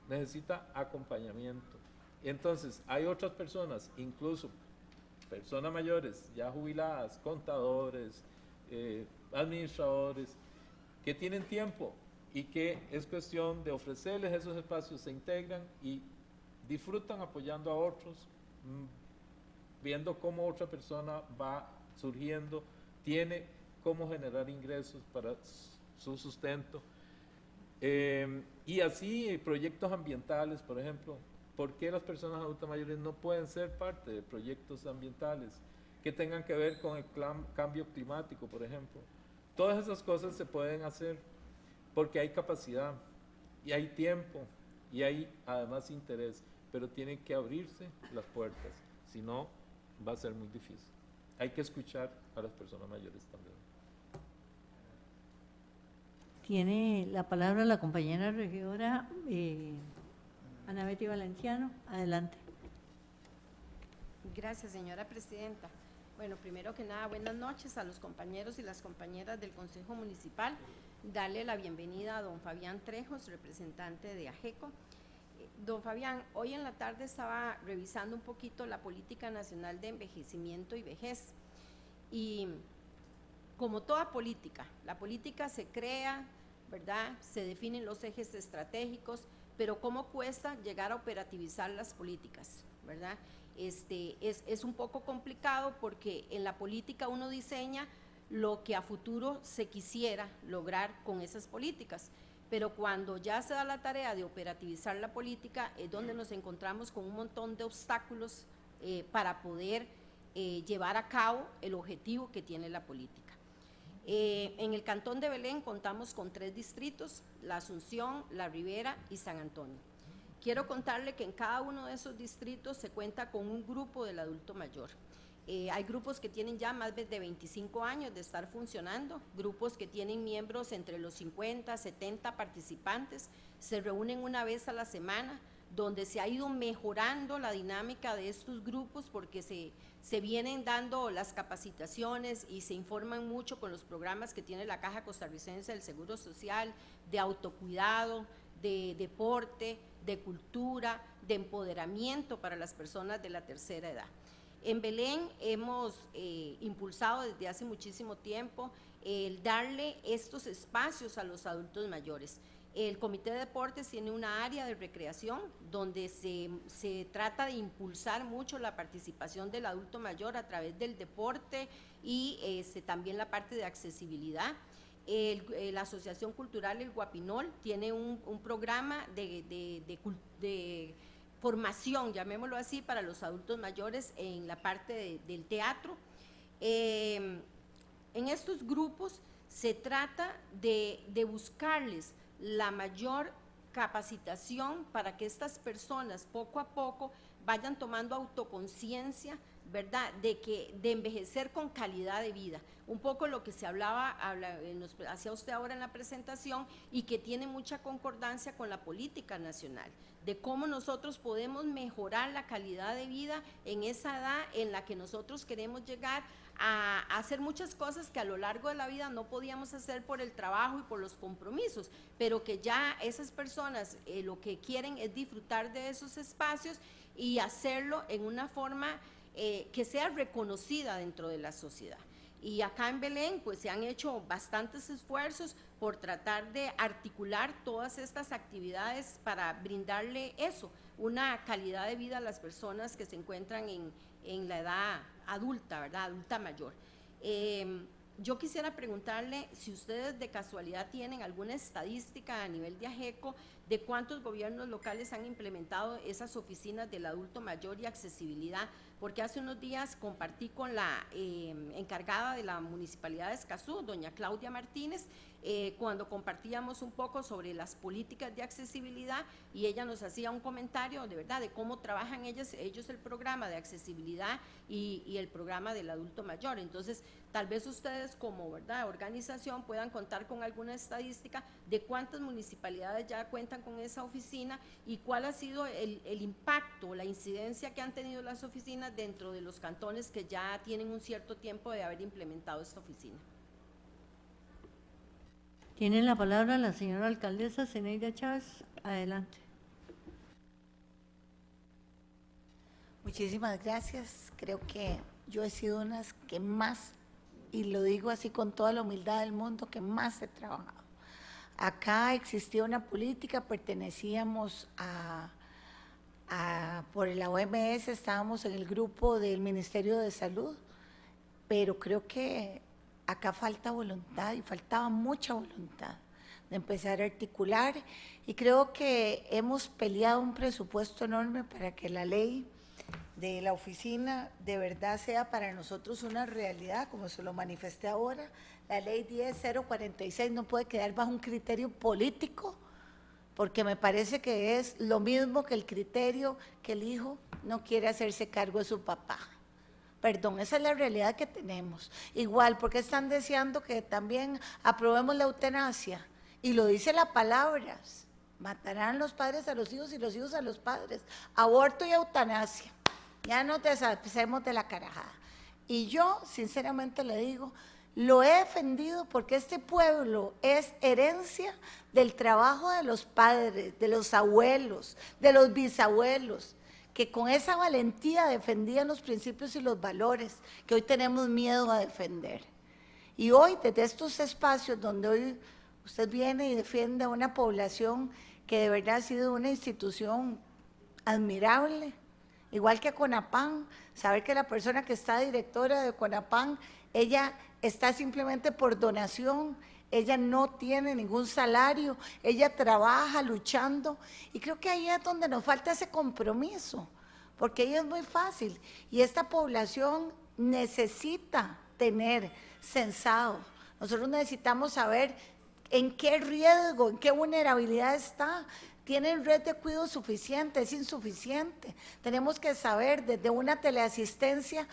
Necesita acompañamiento. Entonces, hay otras personas, incluso personas mayores ya jubiladas, contadores, administradores, que tienen tiempo y que es cuestión de ofrecerles esos espacios, se integran y disfrutan apoyando a otros, viendo cómo otra persona va surgiendo, tiene cómo generar ingresos para su sustento. Y así proyectos ambientales, por ejemplo, ¿por qué las personas adultas mayores no pueden ser parte de proyectos ambientales que tengan que ver con el cambio climático, por ejemplo? Todas esas cosas se pueden hacer porque hay capacidad y hay tiempo y hay además interés, pero tienen que abrirse las puertas, si no va a ser muy difícil. Hay que escuchar a las personas mayores también. Tiene la palabra la compañera regidora Ana Betty Valenciano. Adelante. Gracias, señora presidenta. Bueno, primero que nada, buenas noches a los compañeros y las compañeras del Consejo Municipal. Darle la bienvenida a don Fabián Trejos, representante de AGECO. Don Fabián, hoy en la tarde estaba revisando un poquito la Política Nacional de Envejecimiento y Vejez. Y como toda política, la política se crea, ¿verdad? Se definen los ejes estratégicos, pero ¿cómo cuesta llegar a operativizar las políticas, ¿verdad? Es un poco complicado porque en la política uno diseña lo que a futuro se quisiera lograr con esas políticas, pero cuando ya se da la tarea de operativizar la política es donde nos encontramos con un montón de obstáculos para poder llevar a cabo el objetivo que tiene la política. En el Cantón de Belén contamos con 3 distritos, La Asunción, La Ribera y San Antonio. Quiero contarle que en cada uno de esos distritos se cuenta con un grupo del adulto mayor. Hay grupos que tienen ya más de 25 años de estar funcionando, grupos que tienen miembros entre los 50, 70 participantes, se reúnen una vez a la semana, donde se ha ido mejorando la dinámica de estos grupos porque se vienen dando las capacitaciones y se informan mucho con los programas que tiene la Caja Costarricense del Seguro Social, de autocuidado, de deporte, de cultura, de empoderamiento para las personas de la tercera edad. En Belén hemos impulsado desde hace muchísimo tiempo el darle estos espacios a los adultos mayores. El Comité de Deportes tiene una área de recreación donde se trata de impulsar mucho la participación del adulto mayor a través del deporte y también la parte de accesibilidad. La Asociación Cultural El Guapinol tiene un programa de formación, llamémoslo así, para los adultos mayores en la parte del teatro. En estos grupos se trata de buscarles la mayor capacitación para que estas personas poco a poco vayan tomando autoconciencia, ¿verdad?, de envejecer con calidad de vida. Un poco lo que se nos hacía usted ahora en la presentación y que tiene mucha concordancia con la política nacional, de cómo nosotros podemos mejorar la calidad de vida en esa edad en la que nosotros queremos llegar a hacer muchas cosas que a lo largo de la vida no podíamos hacer por el trabajo y por los compromisos, pero que ya esas personas lo que quieren es disfrutar de esos espacios y hacerlo en una forma que sea reconocida dentro de la sociedad. Y acá en Belén pues se han hecho bastantes esfuerzos por tratar de articular todas estas actividades para brindarle eso, una calidad de vida a las personas que se encuentran en la edad adulta, ¿verdad?, adulta mayor. Yo quisiera preguntarle si ustedes de casualidad tienen alguna estadística a nivel de AGECO de cuántos gobiernos locales han implementado esas oficinas del adulto mayor y accesibilidad, porque hace unos días compartí con la encargada de la Municipalidad de Escazú, doña Claudia Martínez, cuando compartíamos un poco sobre las políticas de accesibilidad y ella nos hacía un comentario de verdad de cómo trabajan ellos el programa de accesibilidad y el programa del adulto mayor. Entonces, tal vez ustedes como organización puedan contar con alguna estadística de cuántas municipalidades ya cuentan con esa oficina y cuál ha sido el impacto, la incidencia que han tenido las oficinas dentro de los cantones que ya tienen un cierto tiempo de haber implementado esta oficina. Tiene la palabra la señora alcaldesa Zeneida Chávez. Adelante. Muchísimas gracias. Creo que yo he sido una que más, y lo digo así con toda la humildad del mundo, que más he trabajado. Acá existía una política, pertenecíamos por la OMS, estábamos en el grupo del Ministerio de Salud, pero creo que acá falta voluntad y faltaba mucha voluntad de empezar a articular y creo que hemos peleado un presupuesto enorme para que la ley de la oficina de verdad sea para nosotros una realidad, como se lo manifesté ahora. La ley 10046 no puede quedar bajo un criterio político, porque me parece que es lo mismo que el criterio que el hijo no quiere hacerse cargo de su papá. Perdón, esa es la realidad que tenemos. Igual, porque están deseando que también aprobemos la eutanasia, y lo dice la palabra, matarán los padres a los hijos y los hijos a los padres, aborto y eutanasia, ya nos deshacemos de la carajada. Y yo, sinceramente le digo, lo he defendido porque este pueblo es herencia del trabajo de los padres, de los abuelos, de los bisabuelos, que con esa valentía defendían los principios y los valores que hoy tenemos miedo a defender. Y hoy, desde estos espacios donde hoy usted viene y defiende a una población que de verdad ha sido una institución admirable, igual que CONAPAN, saber que la persona que está directora de CONAPAN, ella está simplemente por donación, ella no tiene ningún salario, ella trabaja luchando, y creo que ahí es donde nos falta ese compromiso, porque ahí es muy fácil, y esta población necesita tener censado. Nosotros necesitamos saber en qué riesgo, en qué vulnerabilidad está. ¿Tienen red de cuidado suficiente? ¿Es insuficiente? Tenemos que saber desde una teleasistencia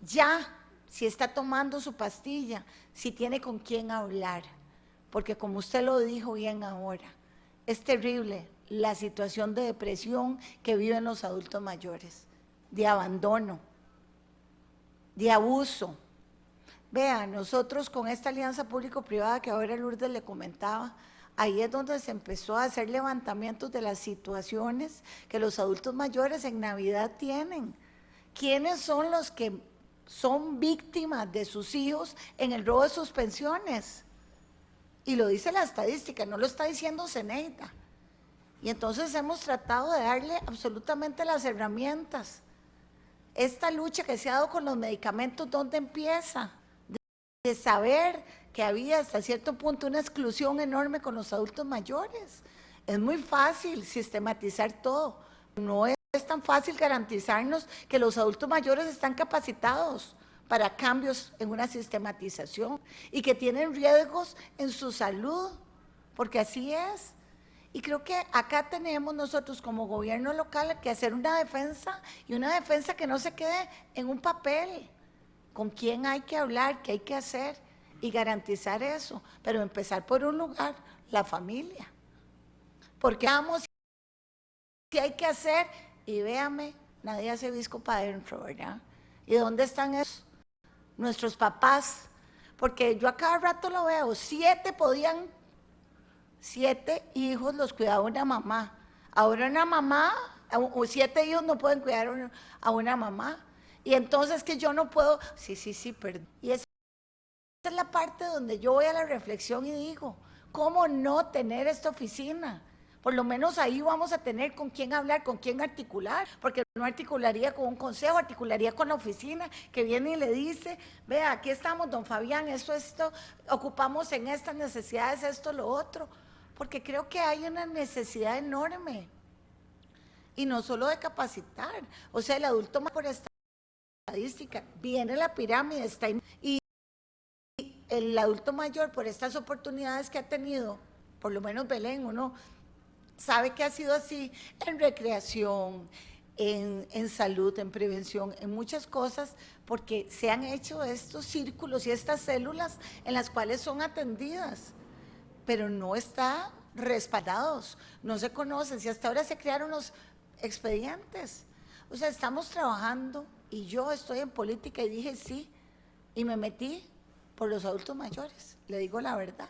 ya si está tomando su pastilla, si tiene con quién hablar, porque como usted lo dijo bien ahora, es terrible la situación de depresión que viven los adultos mayores, de abandono, de abuso. Vea, nosotros con esta alianza público-privada que ahora Lourdes le comentaba, ahí es donde se empezó a hacer levantamientos de las situaciones que los adultos mayores en Navidad tienen. ¿Quiénes son los que son víctimas de sus hijos en el robo de sus pensiones? Y lo dice la estadística, no lo está diciendo Zeneida. Y entonces hemos tratado de darle absolutamente las herramientas. Esta lucha que se ha dado con los medicamentos, ¿dónde empieza? De saber que había hasta cierto punto una exclusión enorme con los adultos mayores. Es muy fácil sistematizar todo. No es tan fácil garantizarnos que los adultos mayores están capacitados para cambios en una sistematización y que tienen riesgos en su salud, porque así es. Y creo que acá tenemos nosotros como gobierno local que hacer una defensa, y una defensa que no se quede en un papel, con quién hay que hablar, qué hay que hacer y garantizar eso, pero empezar por un lugar, la familia. Porque vamos, si hay que hacer, y véame, nadie hace visco para adentro, ¿verdad? ¿Y dónde están esos? Nuestros papás, porque yo a cada rato lo veo, 7 hijos los cuidaba una mamá. Ahora una mamá, o 7 hijos no pueden cuidar a una mamá. Y entonces que yo no puedo, sí, perdón. Y esa es la parte donde yo voy a la reflexión y digo, ¿cómo no tener esta oficina? Por lo menos ahí vamos a tener con quién hablar, con quién articular, porque no articularía con un consejo, articularía con la oficina que viene y le dice, vea, aquí estamos, don Fabián, esto, ocupamos en estas necesidades, esto, lo otro, porque creo que hay una necesidad enorme, y no solo de capacitar, o sea, el adulto más por estadística, viene la pirámide, y el adulto mayor por estas oportunidades que ha tenido, por lo menos Belén, uno sabe que ha sido así en recreación, en salud, en prevención, en muchas cosas, porque se han hecho estos círculos y estas células en las cuales son atendidas, pero no están respaldados, no se conocen, si hasta ahora se crearon los expedientes. O sea, estamos trabajando, y yo estoy en política y dije sí, y me metí por los adultos mayores, le digo la verdad.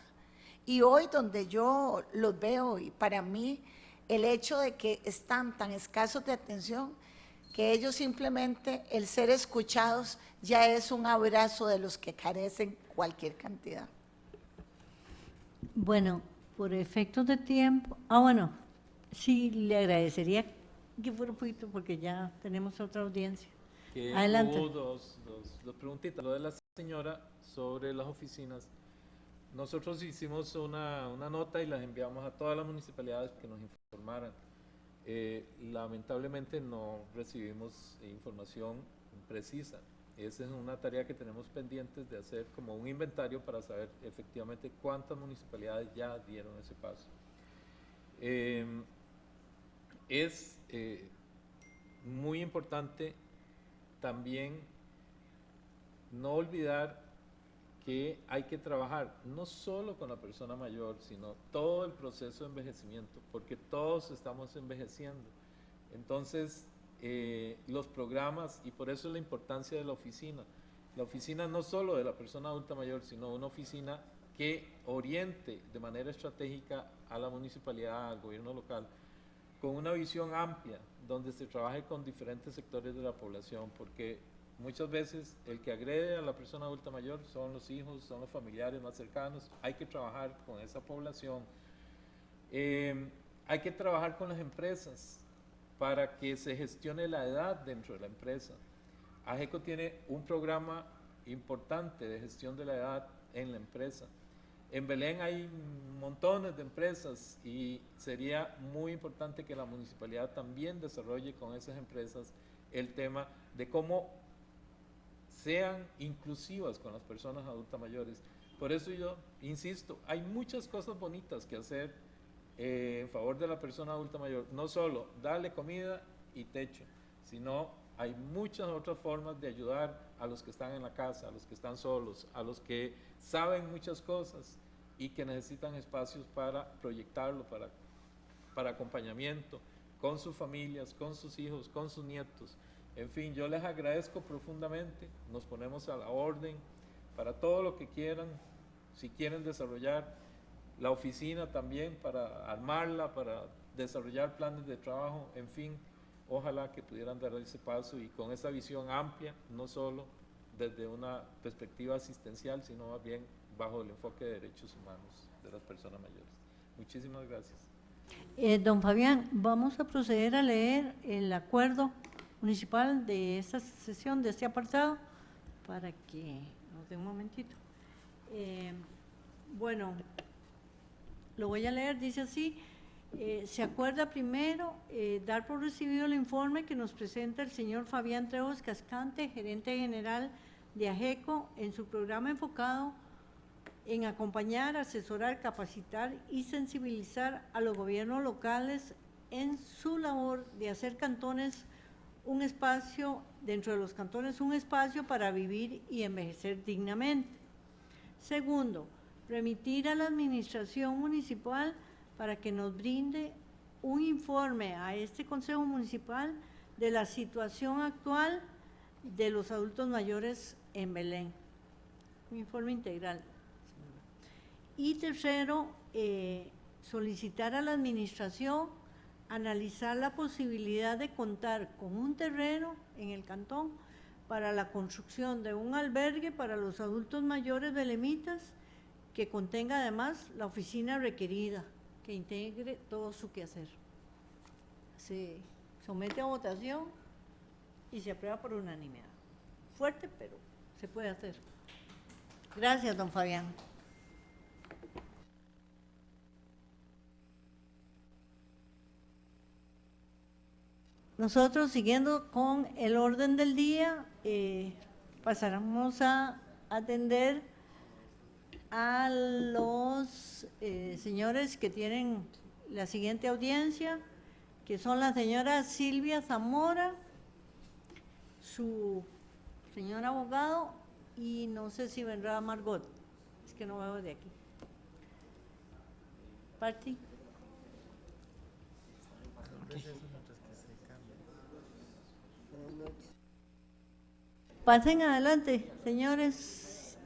Y hoy donde yo los veo, y para mí el hecho de que están tan escasos de atención, que ellos simplemente, el ser escuchados, ya es un abrazo de los que carecen cualquier cantidad. Bueno, por efectos de tiempo, bueno, sí, le agradecería que fuera un poquito porque ya tenemos otra audiencia. Adelante. Hubo dos preguntitas. Lo de la señora sobre las oficinas. Nosotros hicimos una nota y las enviamos a todas las municipalidades que nos informaran. Lamentablemente no recibimos información precisa. Esa es una tarea que tenemos pendientes de hacer como un inventario para saber efectivamente cuántas municipalidades ya dieron ese paso. Es muy importante también no olvidar que hay que trabajar no solo con la persona mayor, sino todo el proceso de envejecimiento, porque todos estamos envejeciendo. Entonces, los programas, y por eso es la importancia de la oficina no solo de la persona adulta mayor, sino una oficina que oriente de manera estratégica a la municipalidad, al gobierno local, con una visión amplia, donde se trabaje con diferentes sectores de la población, porque muchas veces el que agrede a la persona adulta mayor son los hijos, son los familiares más cercanos. Hay que trabajar con esa población. Hay que trabajar con las empresas para que se gestione la edad dentro de la empresa. AGECO tiene un programa importante de gestión de la edad en la empresa. En Belén hay montones de empresas y sería muy importante que la municipalidad también desarrolle con esas empresas el tema de cómo sean inclusivas con las personas adultas mayores. Por eso yo insisto, hay muchas cosas bonitas que hacer en favor de la persona adulta mayor. No solo darle comida y techo, sino hay muchas otras formas de ayudar a los que están en la casa, a los que están solos, a los que saben muchas cosas y que necesitan espacios para proyectarlo, para acompañamiento, con sus familias, con sus hijos, con sus nietos. En fin, yo les agradezco profundamente, nos ponemos a la orden para todo lo que quieran, si quieren desarrollar la oficina también, para armarla, para desarrollar planes de trabajo, en fin, ojalá que pudieran dar ese paso y con esa visión amplia, no solo desde una perspectiva asistencial, sino más bien bajo el enfoque de derechos humanos. de las personas mayores. Muchísimas gracias. Don Fabián, vamos a proceder a leer el acuerdo municipal de esta sesión, de este apartado, para que nos dé un momentito. Bueno, lo voy a leer, dice así: se acuerda primero dar por recibido el informe que nos presenta el señor Fabián Trejos Cascante, gerente general de AGECO, en su programa enfocado en acompañar, asesorar, capacitar y sensibilizar a los gobiernos locales en su labor de hacer cantones un espacio, dentro de los cantones, un espacio para vivir y envejecer dignamente. Segundo, remitir a la administración municipal para que nos brinde un informe a este Consejo Municipal de la situación actual de los adultos mayores en Belén. Un informe integral. Y tercero, solicitar a la administración analizar la posibilidad de contar con un terreno en el cantón para la construcción de un albergue para los adultos mayores belemitas que contenga además la oficina requerida, que integre todo su quehacer. Se somete a votación y se aprueba por unanimidad. Fuerte, pero se puede hacer. Gracias, don Fabián. Nosotros, siguiendo con el orden del día, pasaremos a atender a los señores que tienen la siguiente audiencia, que son la señora Silvia Zamora, su señor abogado, y no sé si vendrá Margot, es que no veo de aquí. Parti. Pasen adelante, señores.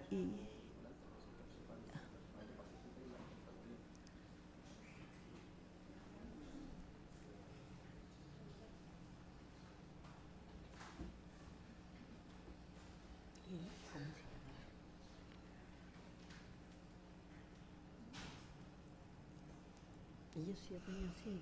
Ellos sí hacen así.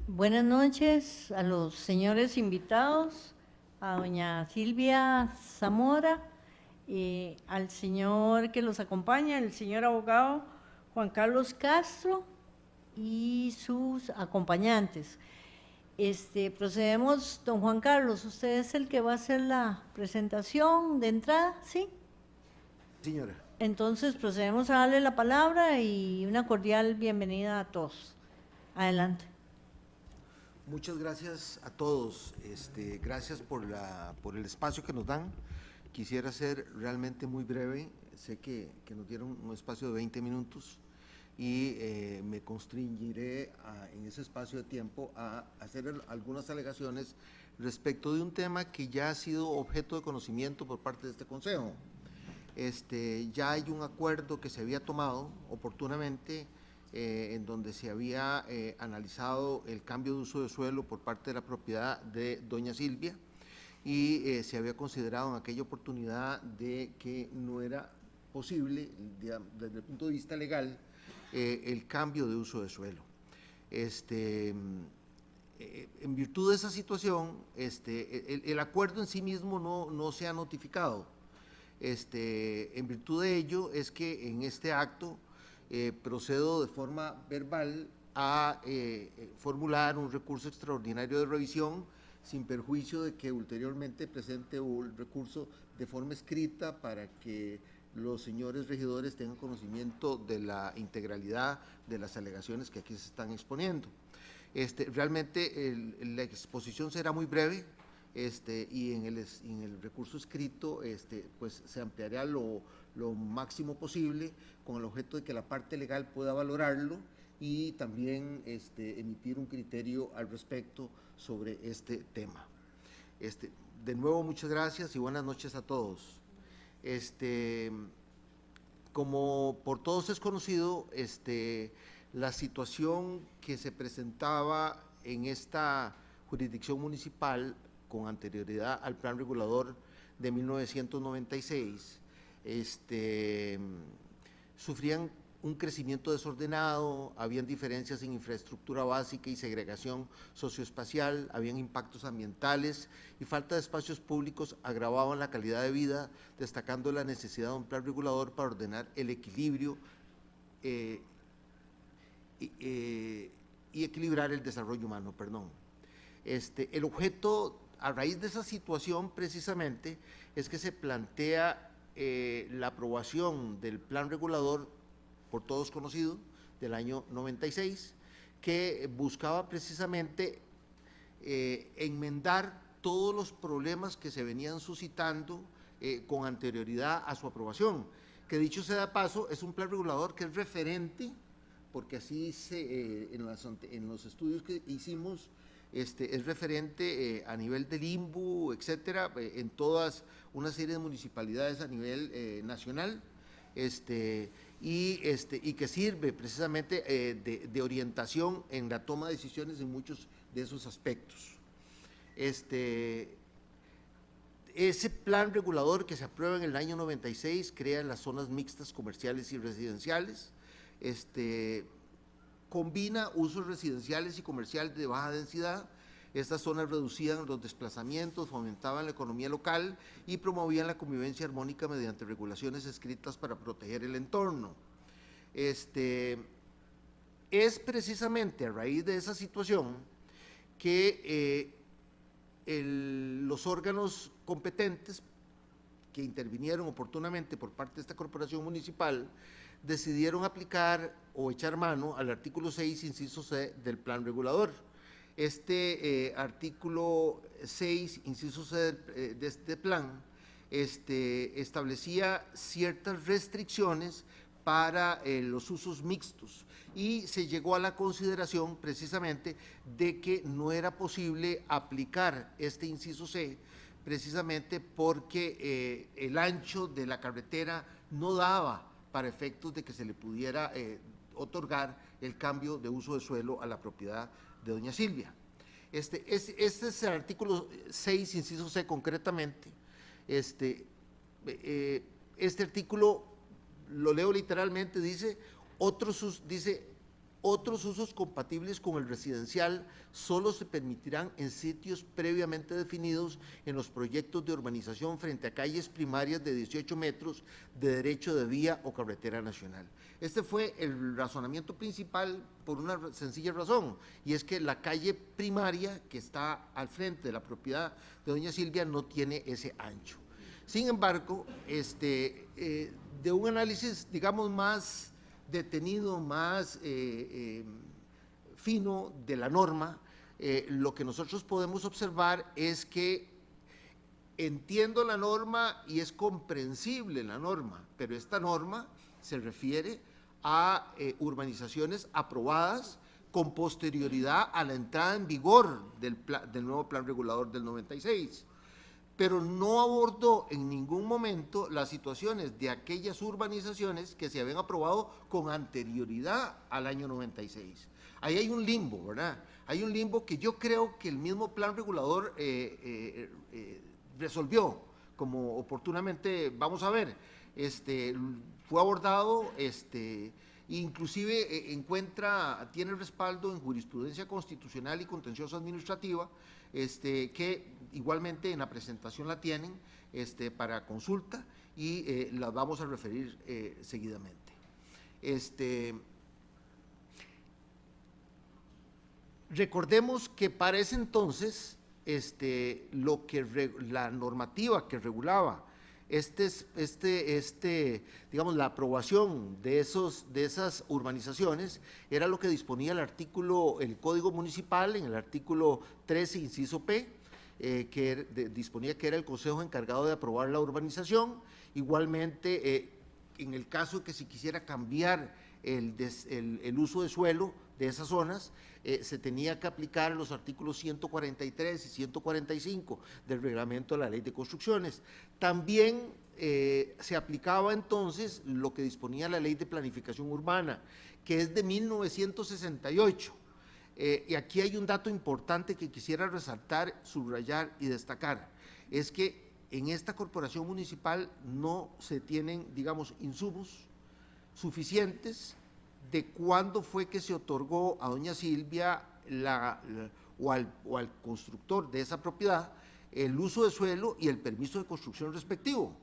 Buenas noches a los señores invitados, a doña Silvia Zamora, al señor que los acompaña, el señor abogado Juan Carlos Castro y sus acompañantes. Procedemos, don Juan Carlos, usted es el que va a hacer la presentación de entrada, ¿sí? Señora. Entonces procedemos a darle la palabra y una cordial bienvenida a todos. Adelante. Muchas gracias a todos. Gracias por el espacio que nos dan. Quisiera ser realmente muy breve. Sé que nos dieron un espacio de 20 minutos y me constringiré en ese espacio de tiempo a hacer algunas alegaciones respecto de un tema que ya ha sido objeto de conocimiento por parte de este Consejo. Ya hay un acuerdo que se había tomado oportunamente en donde se había analizado el cambio de uso de suelo por parte de la propiedad de doña Silvia y se había considerado en aquella oportunidad de que no era posible, desde el punto de vista legal, el cambio de uso de suelo. En virtud de esa situación, el acuerdo en sí mismo no se ha notificado. En virtud de ello es que en este acto procedo de forma verbal a formular un recurso extraordinario de revisión sin perjuicio de que ulteriormente presente el recurso de forma escrita para que los señores regidores tengan conocimiento de la integralidad de las alegaciones que aquí se están exponiendo. Realmente la exposición será muy breve. Y en el recurso escrito pues se ampliará lo máximo posible con el objeto de que la parte legal pueda valorarlo y también emitir un criterio al respecto sobre este tema. De nuevo, muchas gracias y buenas noches a todos. Como por todos es conocido, la situación que se presentaba en esta jurisdicción municipal con anterioridad al plan regulador de 1996, sufrían un crecimiento desordenado, habían diferencias en infraestructura básica y segregación socioespacial, habían impactos ambientales y falta de espacios públicos agravaban la calidad de vida, destacando la necesidad de un plan regulador para ordenar el equilibrio y equilibrar el desarrollo humano, perdón. El objeto, a raíz de esa situación precisamente, es que se plantea la aprobación del plan regulador, por todos conocido, del año 96, que buscaba precisamente enmendar todos los problemas que se venían suscitando con anterioridad a su aprobación, que dicho sea de paso, es un plan regulador que es referente, porque así en los estudios que hicimos, es referente a nivel del INBU, etcétera, en todas una serie de municipalidades a nivel nacional, y que sirve precisamente de orientación en la toma de decisiones en muchos de esos aspectos. Ese plan regulador que se aprueba en el año 96 crea las zonas mixtas comerciales y residenciales, combina usos residenciales y comerciales de baja densidad. Estas zonas reducían los desplazamientos, fomentaban la economía local y promovían la convivencia armónica mediante regulaciones escritas para proteger el entorno. Es precisamente a raíz de esa situación que los órganos competentes que intervinieron oportunamente por parte de esta corporación municipal decidieron aplicar o echar mano al artículo 6, inciso C del plan regulador. Artículo 6, inciso C de este plan, establecía ciertas restricciones para los usos mixtos y se llegó a la consideración precisamente de que no era posible aplicar este inciso C precisamente porque el ancho de la carretera no daba para efectos de que se le pudiera otorgar el cambio de uso de suelo a la propiedad de doña Silvia. Este es el artículo 6, inciso C concretamente. Este artículo, lo leo literalmente, dice, Otros usos compatibles con el residencial solo se permitirán en sitios previamente definidos en los proyectos de urbanización frente a calles primarias de 18 metros de derecho de vía o carretera nacional. Este fue el razonamiento principal por una sencilla razón, y es que la calle primaria que está al frente de la propiedad de doña Silvia no tiene ese ancho. Sin embargo, de un análisis, digamos, más detenido, más fino de la norma, lo que nosotros podemos observar es que entiendo la norma y es comprensible la norma, pero esta norma se refiere a urbanizaciones aprobadas con posterioridad a la entrada en vigor del nuevo plan regulador del 96, pero no abordó en ningún momento las situaciones de aquellas urbanizaciones que se habían aprobado con anterioridad al año 96. Ahí hay un limbo, ¿verdad? Hay un limbo que yo creo que el mismo plan regulador resolvió, como oportunamente vamos a ver. Fue abordado, inclusive tiene respaldo en jurisprudencia constitucional y contencioso administrativa, que igualmente en la presentación la tienen para consulta, y la vamos a referir seguidamente. Recordemos que para ese entonces la normativa que regulaba digamos, la aprobación de esas urbanizaciones era lo que disponía el Código Municipal en el artículo 13, inciso P, que disponía que era el Consejo encargado de aprobar la urbanización. Igualmente, en el caso de que se quisiera cambiar el uso de suelo de esas zonas, se tenía que aplicar los artículos 143 y 145 del reglamento de la Ley de Construcciones. También se aplicaba entonces lo que disponía la Ley de Planificación Urbana, que es de 1968. Y aquí hay un dato importante que quisiera resaltar, subrayar y destacar, es que en esta corporación municipal no se tienen, digamos, insumos suficientes de cuándo fue que se otorgó a doña Silvia o al constructor de esa propiedad el uso de suelo y el permiso de construcción respectivo.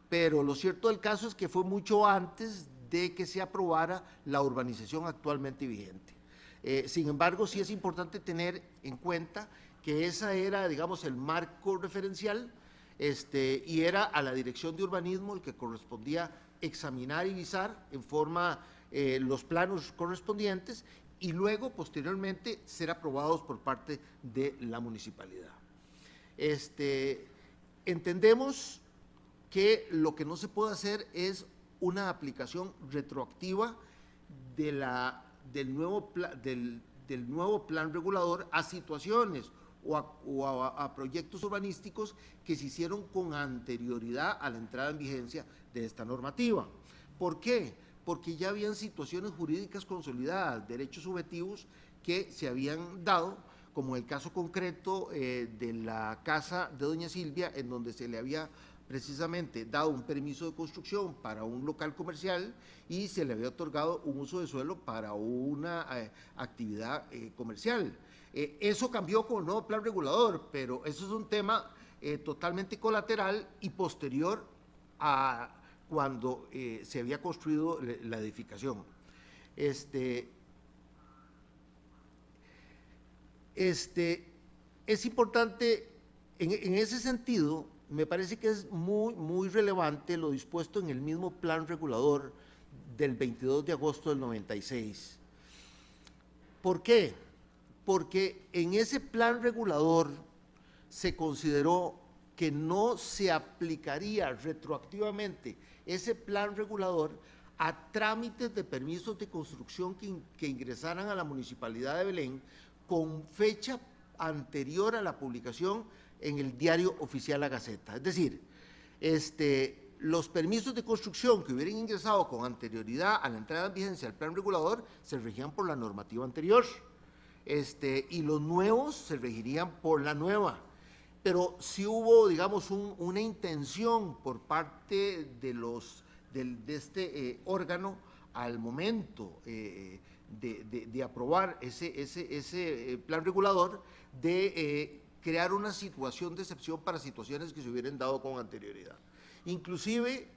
Pero lo cierto del caso es que fue mucho antes de que se aprobara la urbanización actualmente vigente. Sin embargo, sí es importante tener en cuenta que esa era, digamos, el marco referencial, y era a la Dirección de Urbanismo el que correspondía examinar y visar en forma los planos correspondientes, y luego posteriormente ser aprobados por parte de la municipalidad. Entendemos que lo que no se puede hacer es una aplicación retroactiva del nuevo plan regulador a situaciones o a proyectos urbanísticos que se hicieron con anterioridad a la entrada en vigencia de esta normativa. ¿Por qué? Porque ya habían situaciones jurídicas consolidadas, derechos subjetivos que se habían dado, como el caso concreto de la casa de doña Silvia, en donde se le había precisamente dado un permiso de construcción para un local comercial y se le había otorgado un uso de suelo para una actividad comercial. Eso cambió con el nuevo plan regulador, pero eso es un tema totalmente colateral y posterior a cuando se había construido la edificación. Es importante, en ese sentido, me parece que es muy relevante lo dispuesto en el mismo plan regulador del 22 de agosto del 96. ¿Por qué? Porque en ese plan regulador se consideró que no se aplicaría retroactivamente ese plan regulador a trámites de permisos de construcción que ingresaran a la Municipalidad de Belén con fecha anterior a la publicación en el Diario Oficial La Gaceta. Es decir, los permisos de construcción que hubieran ingresado con anterioridad a la entrada en vigencia del plan regulador se regían por la normativa anterior, y los nuevos se regirían por la nueva. Pero sí hubo, digamos, una intención por parte de este órgano al momento de aprobar ese plan regulador, de crear una situación de excepción para situaciones que se hubieran dado con anterioridad. Inclusive,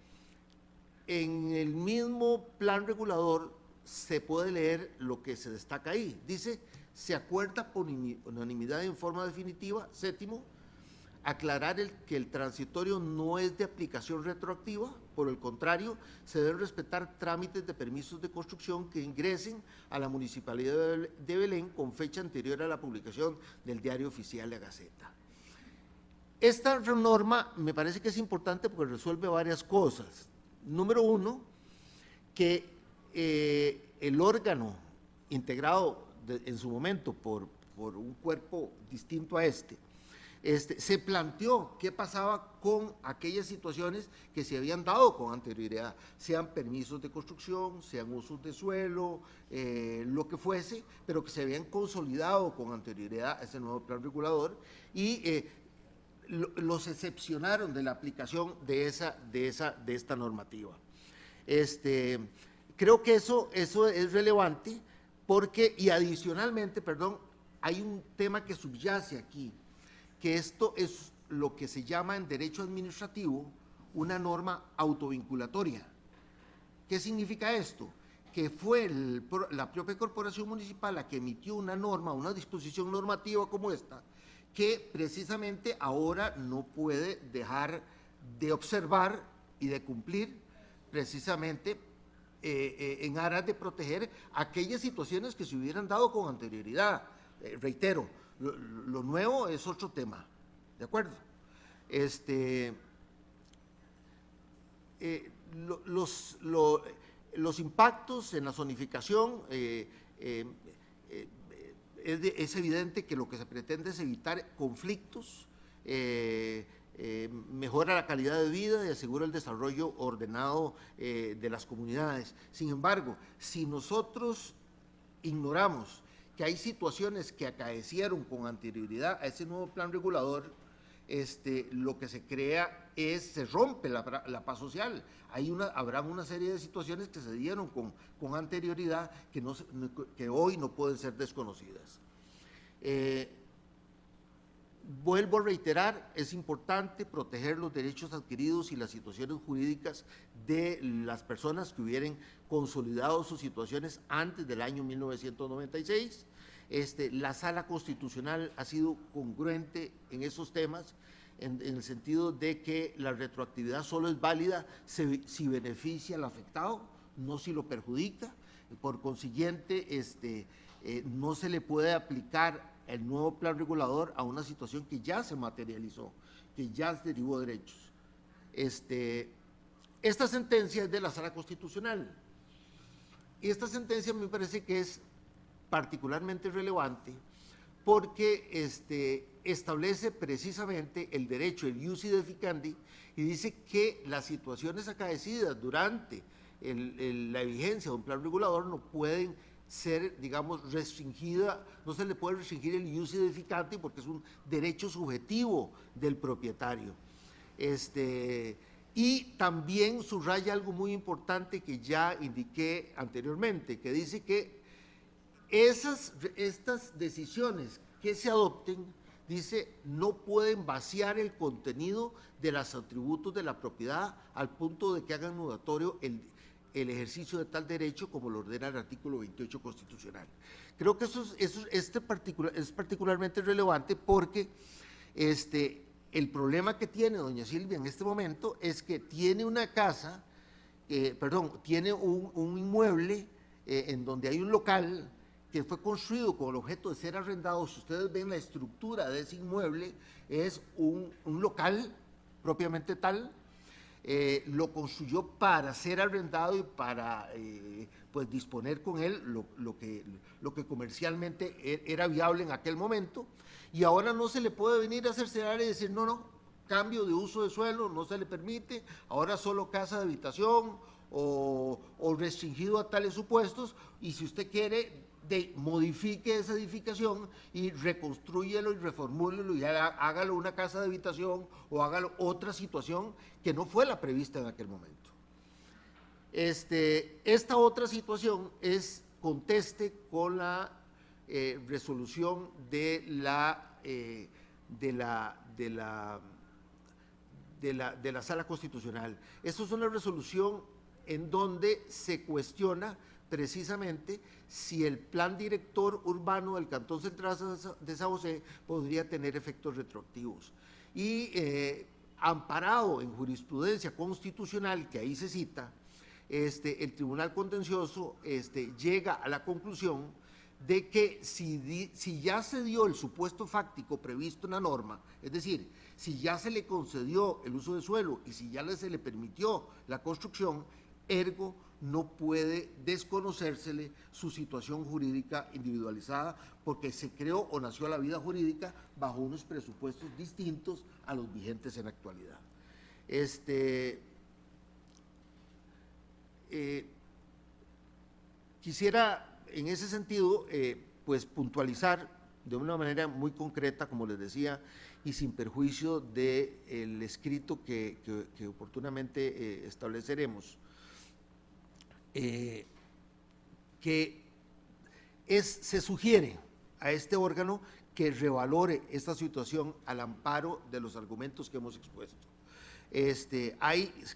en el mismo plan regulador se puede leer lo que se destaca ahí. Dice, se acuerda por unanimidad en forma definitiva, séptimo, aclarar que el transitorio no es de aplicación retroactiva, por el contrario, se deben respetar trámites de permisos de construcción que ingresen a la Municipalidad de Belén con fecha anterior a la publicación del Diario Oficial de la Gaceta. Esta norma me parece que es importante porque resuelve varias cosas. Número uno, que el órgano integrado en su momento por un cuerpo distinto a se planteó qué pasaba con aquellas situaciones que se habían dado con anterioridad, sean permisos de construcción, sean usos de suelo, lo que fuese, pero que se habían consolidado con anterioridad a ese nuevo plan regulador y los excepcionaron de la aplicación de esta normativa. Creo que eso es relevante porque, y adicionalmente, perdón, hay un tema que subyace aquí, que esto es lo que se llama en derecho administrativo una norma autovinculatoria. ¿Qué significa esto? Que fue la propia corporación municipal la que emitió una norma, una disposición normativa como esta, que precisamente ahora no puede dejar de observar y de cumplir precisamente en aras de proteger aquellas situaciones que se hubieran dado con anterioridad. Reitero, lo nuevo es otro tema, ¿de acuerdo? Los impactos en la zonificación, es evidente que lo que se pretende es evitar conflictos, mejora la calidad de vida y asegura el desarrollo ordenado de las comunidades. Sin embargo, si nosotros ignoramos que hay situaciones que acaecieron con anterioridad a ese nuevo plan regulador, lo que se crea se rompe la paz social. Habrá una serie de situaciones que se dieron con anterioridad que hoy no pueden ser desconocidas. Vuelvo a reiterar, es importante proteger los derechos adquiridos y las situaciones jurídicas de las personas que hubieran consolidado sus situaciones antes del año 1996. La Sala Constitucional ha sido congruente en esos temas, en el sentido de que la retroactividad solo es válida si beneficia al afectado, no si lo perjudica. Por consiguiente, no se le puede aplicar el nuevo plan regulador a una situación que ya se materializó, que ya derivó derechos. Esta sentencia es de la Sala Constitucional, y esta sentencia me parece que es particularmente relevante porque establece precisamente el derecho, el ius edificandi, y dice que las situaciones acaecidas durante la vigencia de un plan regulador no pueden ser, digamos, restringida, no se le puede restringir el ius edificandi porque es un derecho subjetivo del propietario. Y también subraya algo muy importante que ya indiqué anteriormente, que dice que estas decisiones que se adopten, dice, no pueden vaciar el contenido de los atributos de la propiedad al punto de que hagan nugatorio el ejercicio de tal derecho como lo ordena el artículo 28 constitucional. Creo que es particularmente relevante porque el problema que tiene doña Silvia en este momento es que tiene una casa, tiene un inmueble en donde hay un local que fue construido con el objeto de ser arrendado. Si ustedes ven la estructura de ese inmueble, es un local propiamente tal. Lo construyó para ser arrendado y para pues disponer con él lo que comercialmente era viable en aquel momento, y ahora no se le puede venir a cerciorar y decir no, cambio de uso de suelo, no se le permite, ahora solo casa de habitación o restringido a tales supuestos, y si usted quiere modifique esa edificación y reconstrúyelo y reformúlelo y hágalo una casa de habitación o hágalo otra situación que no fue la prevista en aquel momento. Esta otra situación es conteste con la resolución de la Sala Constitucional. Esta es una resolución en donde se cuestiona precisamente si el plan director urbano del Cantón Central de San José podría tener efectos retroactivos. Y amparado en jurisprudencia constitucional, que ahí se cita, el Tribunal Contencioso llega a la conclusión de que si ya se dio el supuesto fáctico previsto en la norma, es decir, si ya se le concedió el uso de suelo y si ya se le permitió la construcción, ergo no puede desconocérsele su situación jurídica individualizada, porque se creó o nació la vida jurídica bajo unos presupuestos distintos a los vigentes en la actualidad. Quisiera en ese sentido pues puntualizar de una manera muy concreta, como les decía, y sin perjuicio del escrito que oportunamente estableceremos, que se sugiere a este órgano que revalore esta situación al amparo de los argumentos que hemos expuesto.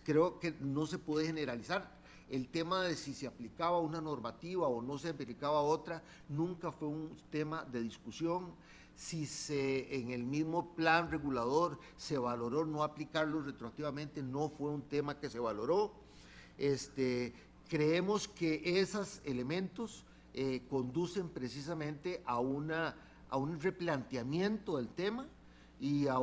Creo que no se puede generalizar. El tema de si se aplicaba una normativa o no se aplicaba otra nunca fue un tema de discusión. Si en el mismo plan regulador se valoró no aplicarlo retroactivamente, no fue un tema que se valoró. Creemos que esos elementos conducen precisamente a un replanteamiento del tema y a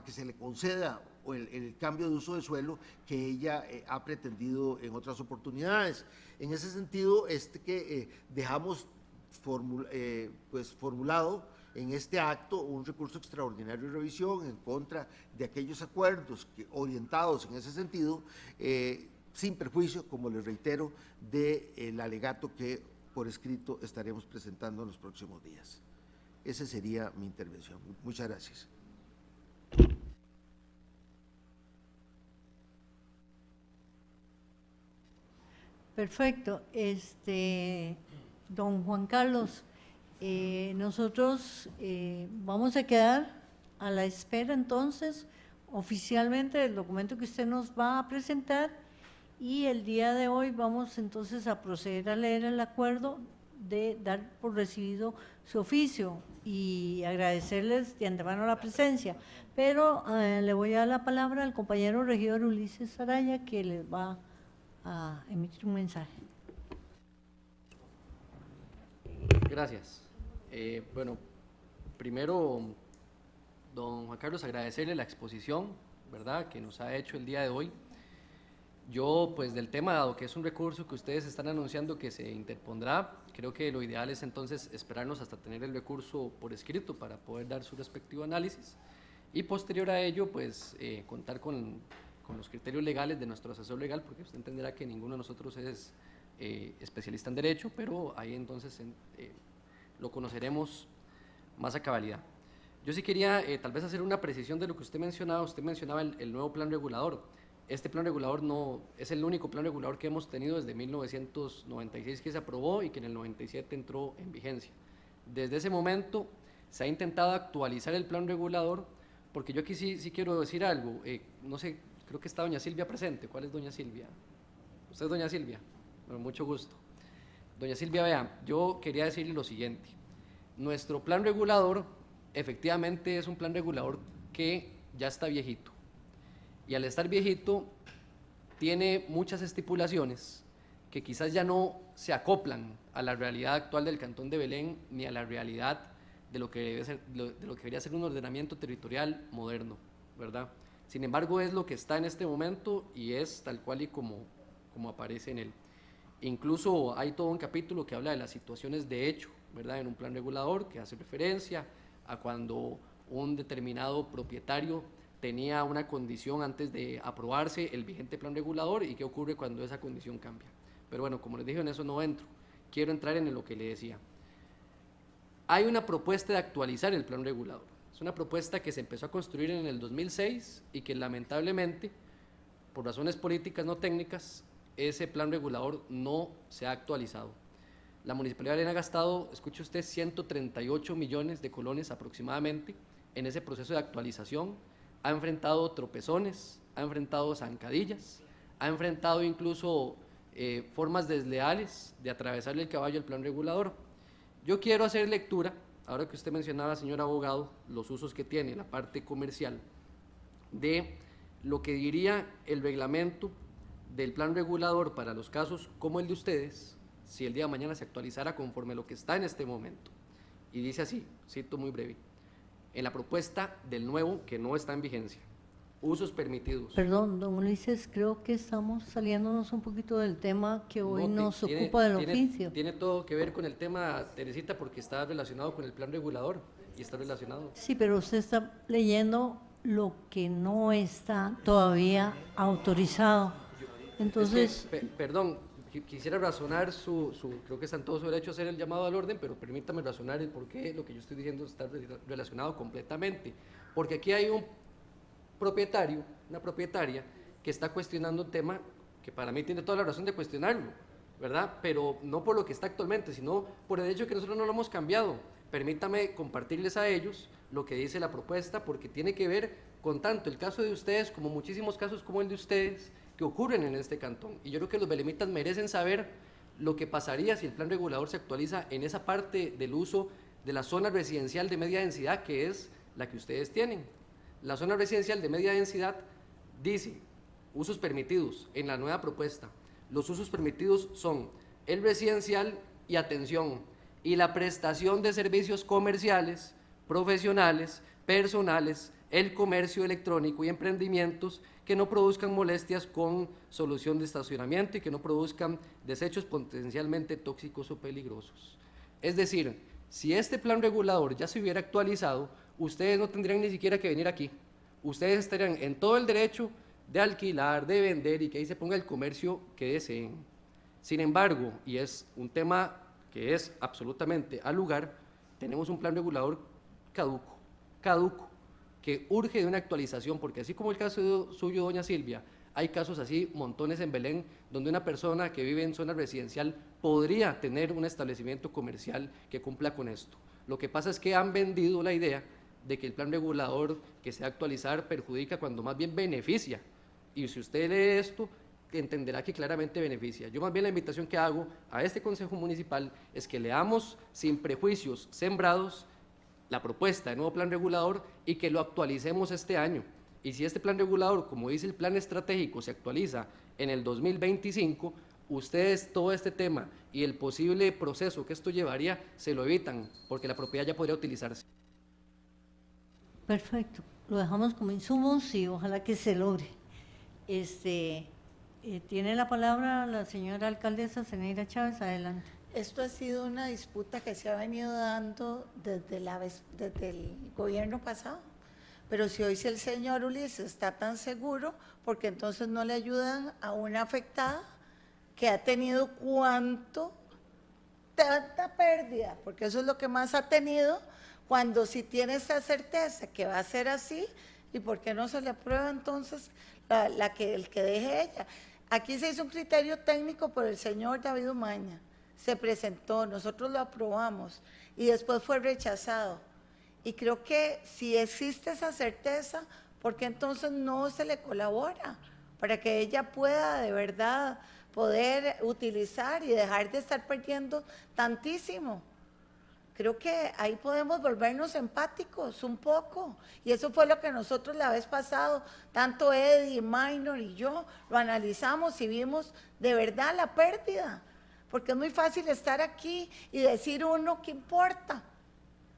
que se le conceda el cambio de uso de suelo que ella ha pretendido en otras oportunidades. En ese sentido, que dejamos formulado en este acto un recurso extraordinario de revisión en contra de aquellos acuerdos orientados en ese sentido, sin perjuicio, como les reitero, del alegato que por escrito estaremos presentando en los próximos días. Esa sería mi intervención. Muchas gracias. Perfecto. Don Juan Carlos, nosotros vamos a quedar a la espera entonces oficialmente del documento que usted nos va a presentar, y el día de hoy vamos entonces a proceder a leer el acuerdo de dar por recibido su oficio y agradecerles de antemano la presencia, pero le voy a dar la palabra al compañero regidor Ulises Araya, que les va a emitir un mensaje. Gracias. Bueno, primero, don Juan Carlos, agradecerle la exposición, ¿verdad?, que nos ha hecho el día de hoy. Yo, pues, del tema, dado que es un recurso que ustedes están anunciando que se interpondrá, creo que lo ideal es entonces esperarnos hasta tener el recurso por escrito para poder dar su respectivo análisis y posterior a ello, pues, contar con los criterios legales de nuestro asesor legal, porque usted entenderá que ninguno de nosotros es especialista en derecho, pero ahí entonces lo conoceremos más a cabalidad. Yo sí quería tal vez hacer una precisión de lo que usted mencionaba el nuevo plan regulador. Este plan regulador no es el único plan regulador que hemos tenido desde 1996 que se aprobó y que en el 97 entró en vigencia. Desde ese momento se ha intentado actualizar el plan regulador, porque yo aquí sí quiero decir algo, no sé, creo que está doña Silvia presente. ¿Cuál es doña Silvia? ¿Usted es doña Silvia? Bueno, mucho gusto. Doña Silvia, vea, yo quería decirle lo siguiente. Nuestro plan regulador efectivamente es un plan regulador que ya está viejito. Y al estar viejito tiene muchas estipulaciones que quizás ya no se acoplan a la realidad actual del Cantón de Belén ni a la realidad de lo que debería ser un ordenamiento territorial moderno, ¿verdad? Sin embargo, es lo que está en este momento y es tal cual y como aparece en él. Incluso hay todo un capítulo que habla de las situaciones de hecho, ¿verdad?, en un plan regulador, que hace referencia a cuando un determinado propietario tenía una condición antes de aprobarse el vigente plan regulador y qué ocurre cuando esa condición cambia. Pero bueno, como les dije, en eso no entro. Quiero entrar en lo que le decía. Hay una propuesta de actualizar el plan regulador. Es una propuesta que se empezó a construir en el 2006 y que lamentablemente, por razones políticas no técnicas, ese plan regulador no se ha actualizado. La Municipalidad de Belén ha gastado, escuche usted, 138 millones de colones aproximadamente en ese proceso de actualización. Ha enfrentado tropezones, ha enfrentado zancadillas, ha enfrentado incluso formas desleales de atravesarle el caballo al plan regulador. Yo quiero hacer lectura, ahora que usted mencionaba, señor abogado, los usos que tiene la parte comercial, de lo que diría el reglamento del plan regulador para los casos como el de ustedes, si el día de mañana se actualizara conforme lo que está en este momento. Y dice así, cito muy breve, en la propuesta del nuevo que no está en vigencia, usos permitidos. Perdón, don Ulises, creo que estamos saliéndonos un poquito del tema que hoy No, nos ocupa del oficio. Tiene todo que ver con el tema, Teresita, porque está relacionado con el plan regulador y está relacionado. Sí, pero usted está leyendo lo que no está todavía autorizado. Entonces, Es que, perdón, quisiera razonar creo que está en todo su derecho a hacer el llamado al orden, pero permítame razonar el por qué lo que yo estoy diciendo está relacionado completamente. Porque aquí hay un propietario, una propietaria, que está cuestionando un tema que para mí tiene toda la razón de cuestionarlo, ¿verdad? Pero no por lo que está actualmente, sino por el hecho de que nosotros no lo hemos cambiado. Permítame compartirles a ellos lo que dice la propuesta, porque tiene que ver con tanto el caso de ustedes como muchísimos casos como el de ustedes que ocurren en este cantón. Y yo creo que los belemitas merecen saber lo que pasaría si el plan regulador se actualiza en esa parte del uso de la zona residencial de media densidad, que es la que ustedes tienen. La zona residencial de media densidad dice, usos permitidos en la nueva propuesta. Los usos permitidos son el residencial y atención, y la prestación de servicios comerciales, profesionales, personales, el comercio electrónico y emprendimientos que no produzcan molestias con solución de estacionamiento y que no produzcan desechos potencialmente tóxicos o peligrosos. Es decir, si este plan regulador ya se hubiera actualizado, ustedes no tendrían ni siquiera que venir aquí. Ustedes estarían en todo el derecho de alquilar, de vender y que ahí se ponga el comercio que deseen. Sin embargo, y es un tema que es absolutamente al lugar, tenemos un plan regulador caduco, que urge de una actualización, porque así como el caso suyo, doña Silvia, hay casos así, montones en Belén, donde una persona que vive en zona residencial podría tener un establecimiento comercial que cumpla con esto. Lo que pasa es que han vendido la idea de que el plan regulador que se va a actualizar perjudica cuando más bien beneficia. Y si usted lee esto, entenderá que claramente beneficia. Yo más bien la invitación que hago a este Consejo Municipal es que leamos sin prejuicios sembrados la propuesta de nuevo plan regulador y que lo actualicemos este año. Y si este plan regulador, como dice el plan estratégico, se actualiza en el 2025, ustedes todo este tema y el posible proceso que esto llevaría se lo evitan, porque la propiedad ya podría utilizarse. perfecto, lo dejamos como insumos y ojalá que se logre. Tiene la palabra la señora alcaldesa Zeneira Chávez, adelante. Esto ha sido una disputa que se ha venido dando desde el gobierno pasado. Pero si hoy el señor Ulises está tan seguro, porque entonces no le ayudan a una afectada que ha tenido tanta pérdida, porque eso es lo que más ha tenido, cuando si tiene esa certeza que va a ser así, ¿y por qué no se le aprueba entonces el que deje ella? Aquí se hizo un criterio técnico por el señor David Umaña, se presentó, nosotros lo aprobamos y después fue rechazado. Y creo que si existe esa certeza, ¿por qué entonces no se le colabora? Para que ella pueda de verdad poder utilizar y dejar de estar perdiendo tantísimo. Creo que ahí podemos volvernos empáticos un poco. Y eso fue lo que nosotros la vez pasado, tanto Eddie, Minor y yo, lo analizamos y vimos de verdad la pérdida. Porque es muy fácil estar aquí y decir uno, ¿qué importa?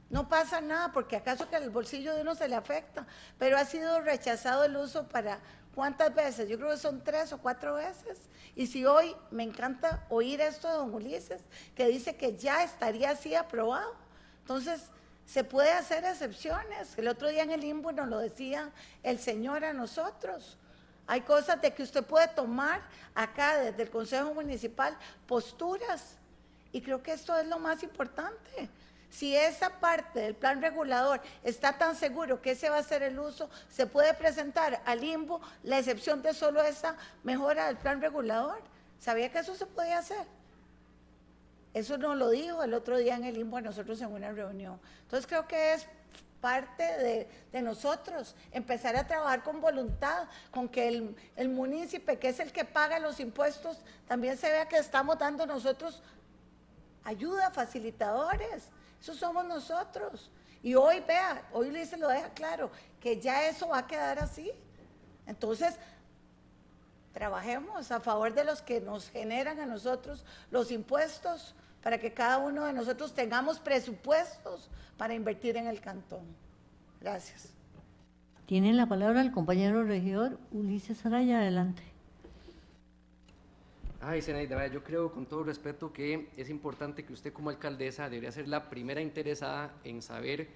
No pasa nada, porque acaso que el bolsillo de uno se le afecta, pero ha sido rechazado el uso para ¿cuántas veces? Yo creo que son 3 o 4 veces. Y si hoy me encanta oír esto de don Ulises, que dice que ya estaría así aprobado, entonces se puede hacer excepciones. El otro día en el limbo nos lo decía el señor a nosotros. Hay cosas de que usted puede tomar acá desde el Consejo Municipal posturas, y creo que esto es lo más importante. Si esa parte del plan regulador está tan seguro que ese va a ser el uso, se puede presentar al limbo la excepción de solo esa mejora del plan regulador. ¿Sabía que eso se podía hacer? Eso nos lo dijo el otro día en el INBO a nosotros en una reunión. Entonces creo que es parte de nosotros empezar a trabajar con voluntad, con que el municipio, que es el que paga los impuestos, también se vea que estamos dando nosotros ayuda, facilitadores. Eso somos nosotros. Y hoy, vea, hoy Luis se lo deja claro, que ya eso va a quedar así. Entonces, trabajemos a favor de los que nos generan a nosotros los impuestos, para que cada uno de nosotros tengamos presupuestos para invertir en el cantón. Gracias. Tiene la palabra el compañero regidor Ulises Araya, adelante. Ay, Zenaida, yo creo con todo respeto que es importante que usted como alcaldesa debería ser la primera interesada en saber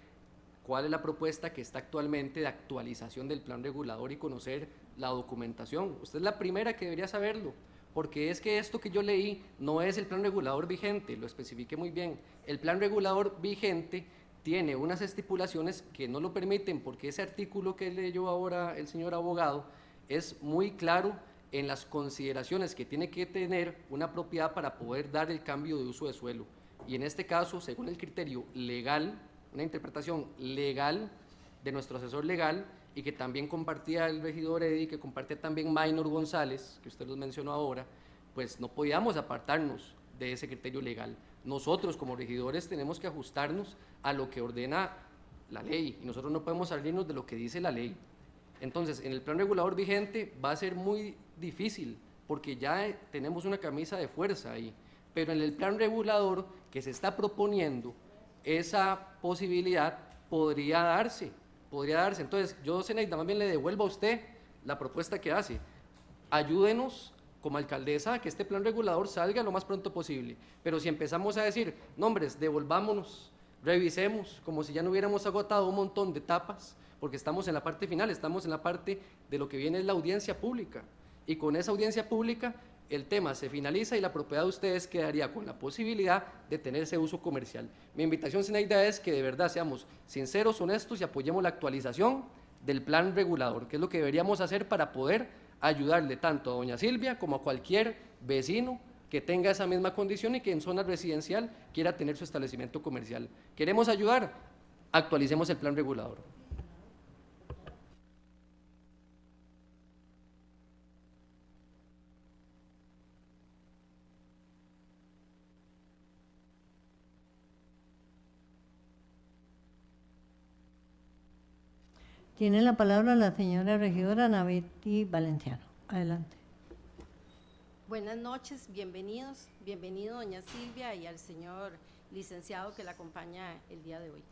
cuál es la propuesta que está actualmente de actualización del plan regulador y conocer la documentación. Usted es la primera que debería saberlo, porque es que esto que yo leí no es el plan regulador vigente, lo especifiqué muy bien. El plan regulador vigente tiene unas estipulaciones que no lo permiten, porque ese artículo que leyó ahora el señor abogado es muy claro en las consideraciones que tiene que tener una propiedad para poder dar el cambio de uso de suelo. Y en este caso, según el criterio legal, una interpretación legal de nuestro asesor legal, y que también compartía el regidor Eddy, que compartía también Maynor González, que usted los mencionó ahora, pues no podíamos apartarnos de ese criterio legal. Nosotros como regidores tenemos que ajustarnos a lo que ordena la ley, y nosotros no podemos salirnos de lo que dice la ley. Entonces, en el plan regulador vigente va a ser muy difícil, porque ya tenemos una camisa de fuerza ahí, pero en el plan regulador que se está proponiendo, esa posibilidad podría darse. Entonces, yo, Zenaida, más bien le devuelvo a usted la propuesta que hace. Ayúdenos como alcaldesa a que este plan regulador salga lo más pronto posible, pero si empezamos a decir, no, hombres, devolvámonos, revisemos, como si ya no hubiéramos agotado un montón de etapas, porque estamos en la parte final, estamos en la parte de lo que viene es la audiencia pública, y con esa audiencia pública el tema se finaliza y la propiedad de ustedes quedaría con la posibilidad de tener ese uso comercial. Mi invitación, Zenaida, es que de verdad seamos sinceros, honestos y apoyemos la actualización del plan regulador, que es lo que deberíamos hacer para poder ayudarle tanto a doña Silvia como a cualquier vecino que tenga esa misma condición y que en zona residencial quiera tener su establecimiento comercial. ¿Queremos ayudar? Actualicemos el plan regulador. Tiene la palabra la señora regidora Ana Betty Valenciano. Adelante. Buenas noches, bienvenidos. Bienvenido doña Silvia y al señor licenciado que la acompaña el día de hoy.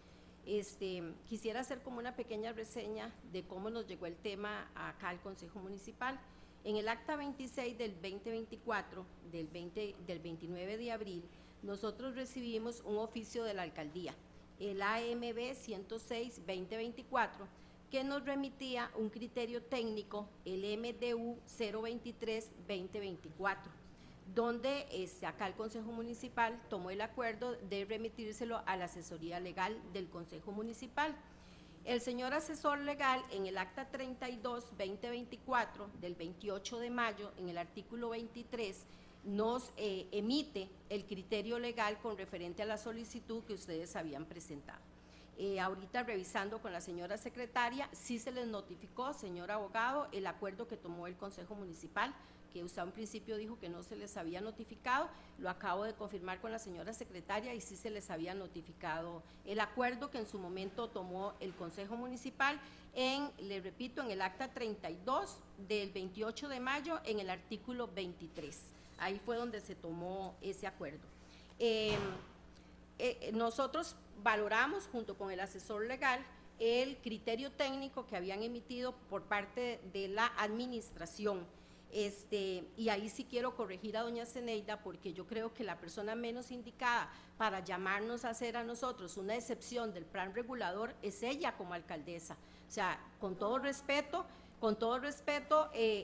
Quisiera hacer como una pequeña reseña de cómo nos llegó el tema acá al Consejo Municipal. En el acta 26 del 2024, del 29 de abril, nosotros recibimos un oficio de la alcaldía, el AMB 106-2024, que nos remitía un criterio técnico, el MDU 023-2024, donde acá el Consejo Municipal tomó el acuerdo de remitírselo a la asesoría legal del Consejo Municipal. El señor asesor legal en el acta 32-2024 del 28 de mayo, en el artículo 23, nos emite el criterio legal con referente a la solicitud que ustedes habían presentado. Ahorita revisando con la señora secretaria, sí se les notificó, señor abogado, el acuerdo que tomó el Consejo Municipal, que usted en principio dijo que no se les había notificado, lo acabo de confirmar con la señora secretaria y sí se les había notificado el acuerdo que en su momento tomó el Consejo Municipal le repito, en el acta 32 del 28 de mayo, en el artículo 23. Ahí fue donde se tomó ese acuerdo. Nosotros valoramos junto con el asesor legal el criterio técnico que habían emitido por parte de la administración. Y ahí sí quiero corregir a doña Zenaida, porque yo creo que la persona menos indicada para llamarnos a hacer a nosotros una excepción del plan regulador es ella como alcaldesa. O sea, con todo respeto,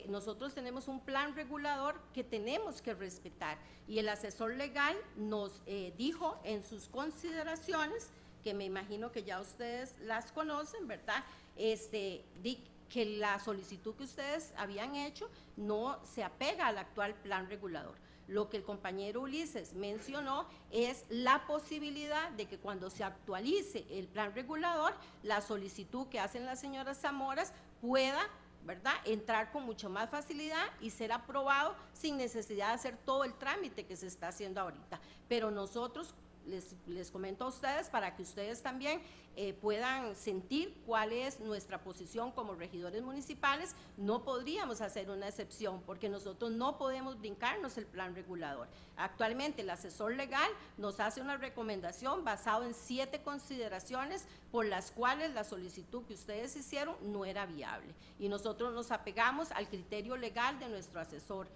nosotros tenemos un plan regulador que tenemos que respetar, y el asesor legal nos dijo en sus consideraciones, que me imagino que ya ustedes las conocen, ¿verdad? que la solicitud que ustedes habían hecho no se apega al actual plan regulador. Lo que el compañero Ulises mencionó es la posibilidad de que cuando se actualice el plan regulador, la solicitud que hacen las señoras Zamoras pueda, ¿verdad?, entrar con mucha más facilidad y ser aprobado sin necesidad de hacer todo el trámite que se está haciendo ahorita. Pero nosotros, les comento a ustedes para que ustedes también puedan sentir cuál es nuestra posición como regidores municipales, no podríamos hacer una excepción porque nosotros no podemos brincarnos el plan regulador. Actualmente el asesor legal nos hace una recomendación basado en 7 consideraciones por las cuales la solicitud que ustedes hicieron no era viable y nosotros nos apegamos al criterio legal de nuestro asesor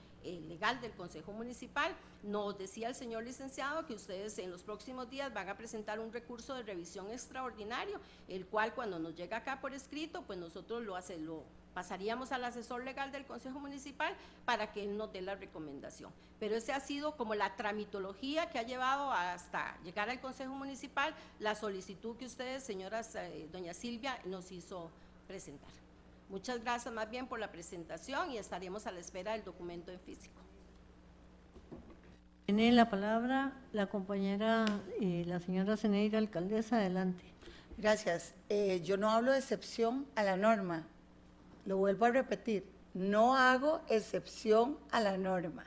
legal del Consejo Municipal. Nos decía el señor licenciado que ustedes en los próximos días van a presentar un recurso de revisión extraordinario, el cual cuando nos llega acá por escrito, pues nosotros lo pasaríamos al asesor legal del Consejo Municipal para que él nos dé la recomendación. Pero ese ha sido como la tramitología que ha llevado hasta llegar al Consejo Municipal la solicitud que ustedes, señoras, doña Silvia, nos hizo presentar. Muchas gracias más bien por la presentación y estaremos a la espera del documento en físico. Tiene la palabra la compañera, la señora Zeneida, alcaldesa, adelante. Gracias. Yo no hablo de excepción a la norma, lo vuelvo a repetir, no hago excepción a la norma.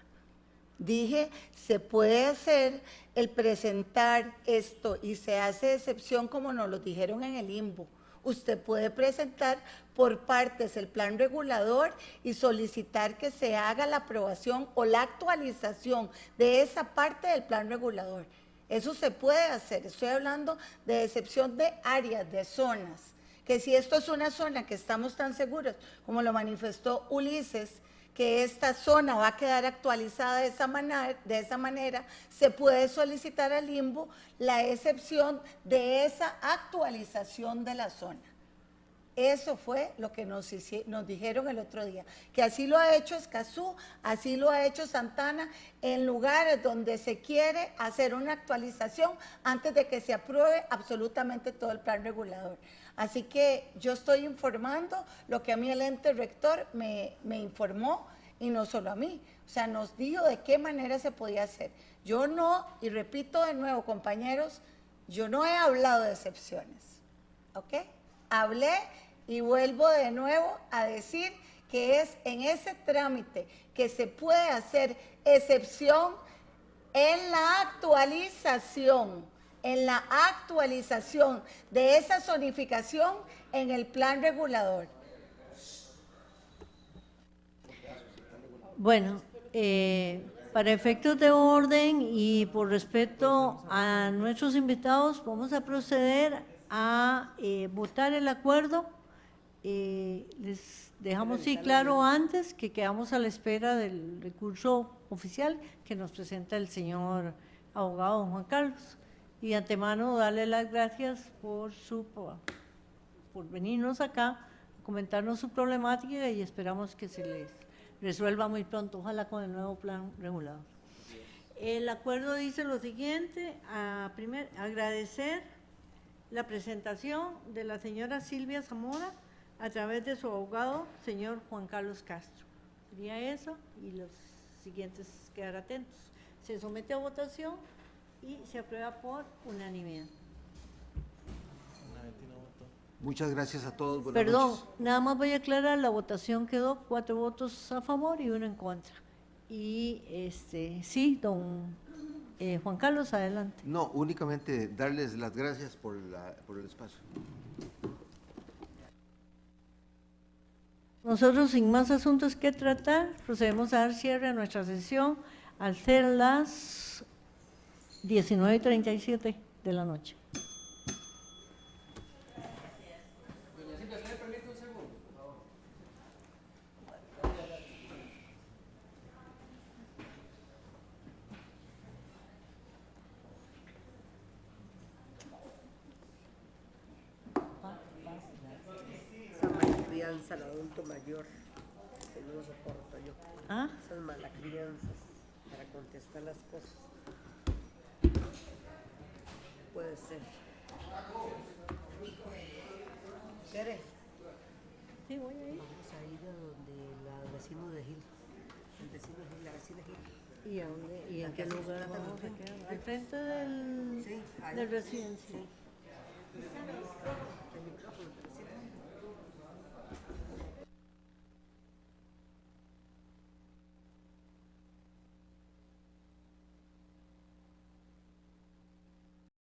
Dije, se puede hacer el presentar esto y se hace excepción como nos lo dijeron en el INBU. Usted puede presentar por partes el plan regulador y solicitar que se haga la aprobación o la actualización de esa parte del plan regulador. Eso se puede hacer. Estoy hablando de excepción de áreas, de zonas. Que si esto es una zona que estamos tan seguros, como lo manifestó Ulises, que esta zona va a quedar actualizada de esa manera, se puede solicitar al INBU la excepción de esa actualización de la zona. Eso fue lo que nos dijeron el otro día, que así lo ha hecho Escazú, así lo ha hecho Santana, en lugares donde se quiere hacer una actualización antes de que se apruebe absolutamente todo el plan regulador. Así que yo estoy informando lo que a mí el ente rector me informó, y no solo a mí, o sea, nos dijo de qué manera se podía hacer. Yo no, y repito de nuevo, compañeros, yo no he hablado de excepciones, ¿ok? Hablé y vuelvo de nuevo a decir que es en ese trámite que se puede hacer excepción en la actualización de esa zonificación en el plan regulador. Bueno, para efectos de orden y por respeto a nuestros invitados, vamos a proceder a votar el acuerdo. Les dejamos sí claro antes que quedamos a la espera del recurso oficial que nos presenta el señor abogado don Juan Carlos. Y de antemano darle las gracias por venirnos acá a comentarnos su problemática y esperamos que se les resuelva muy pronto, ojalá con el nuevo plan regulador. El acuerdo dice lo siguiente: agradecer la presentación de la señora Silvia Zamora a través de su abogado, señor Juan Carlos Castro. Sería eso y los siguientes quedar atentos. Se somete a votación y se aprueba por unanimidad. Muchas gracias a todos. Buenas Perdón, noches. nada más voy a aclarar, la votación quedó 4 votos a favor y 1 en contra. Y sí, don Juan Carlos, adelante. No, únicamente darles las gracias por el espacio. Nosotros, sin más asuntos que tratar, procedemos a dar cierre a nuestra sesión al ser las 19:37 de la noche. Al adulto mayor, que no lo soporto yo. ¿Ah? Esas malacrianzas para contestar las cosas. Puede ser. ¿Quiere? Sí, voy a ir. Vamos a ir a donde la vecino de Gil. El vecino de Gil, la vecina Gil. ¿Y a dónde? ¿Y en La qué que hace lugar plátano vamos a frito. quedar? Al frente del, Sí, ahí. del residencia. Sí.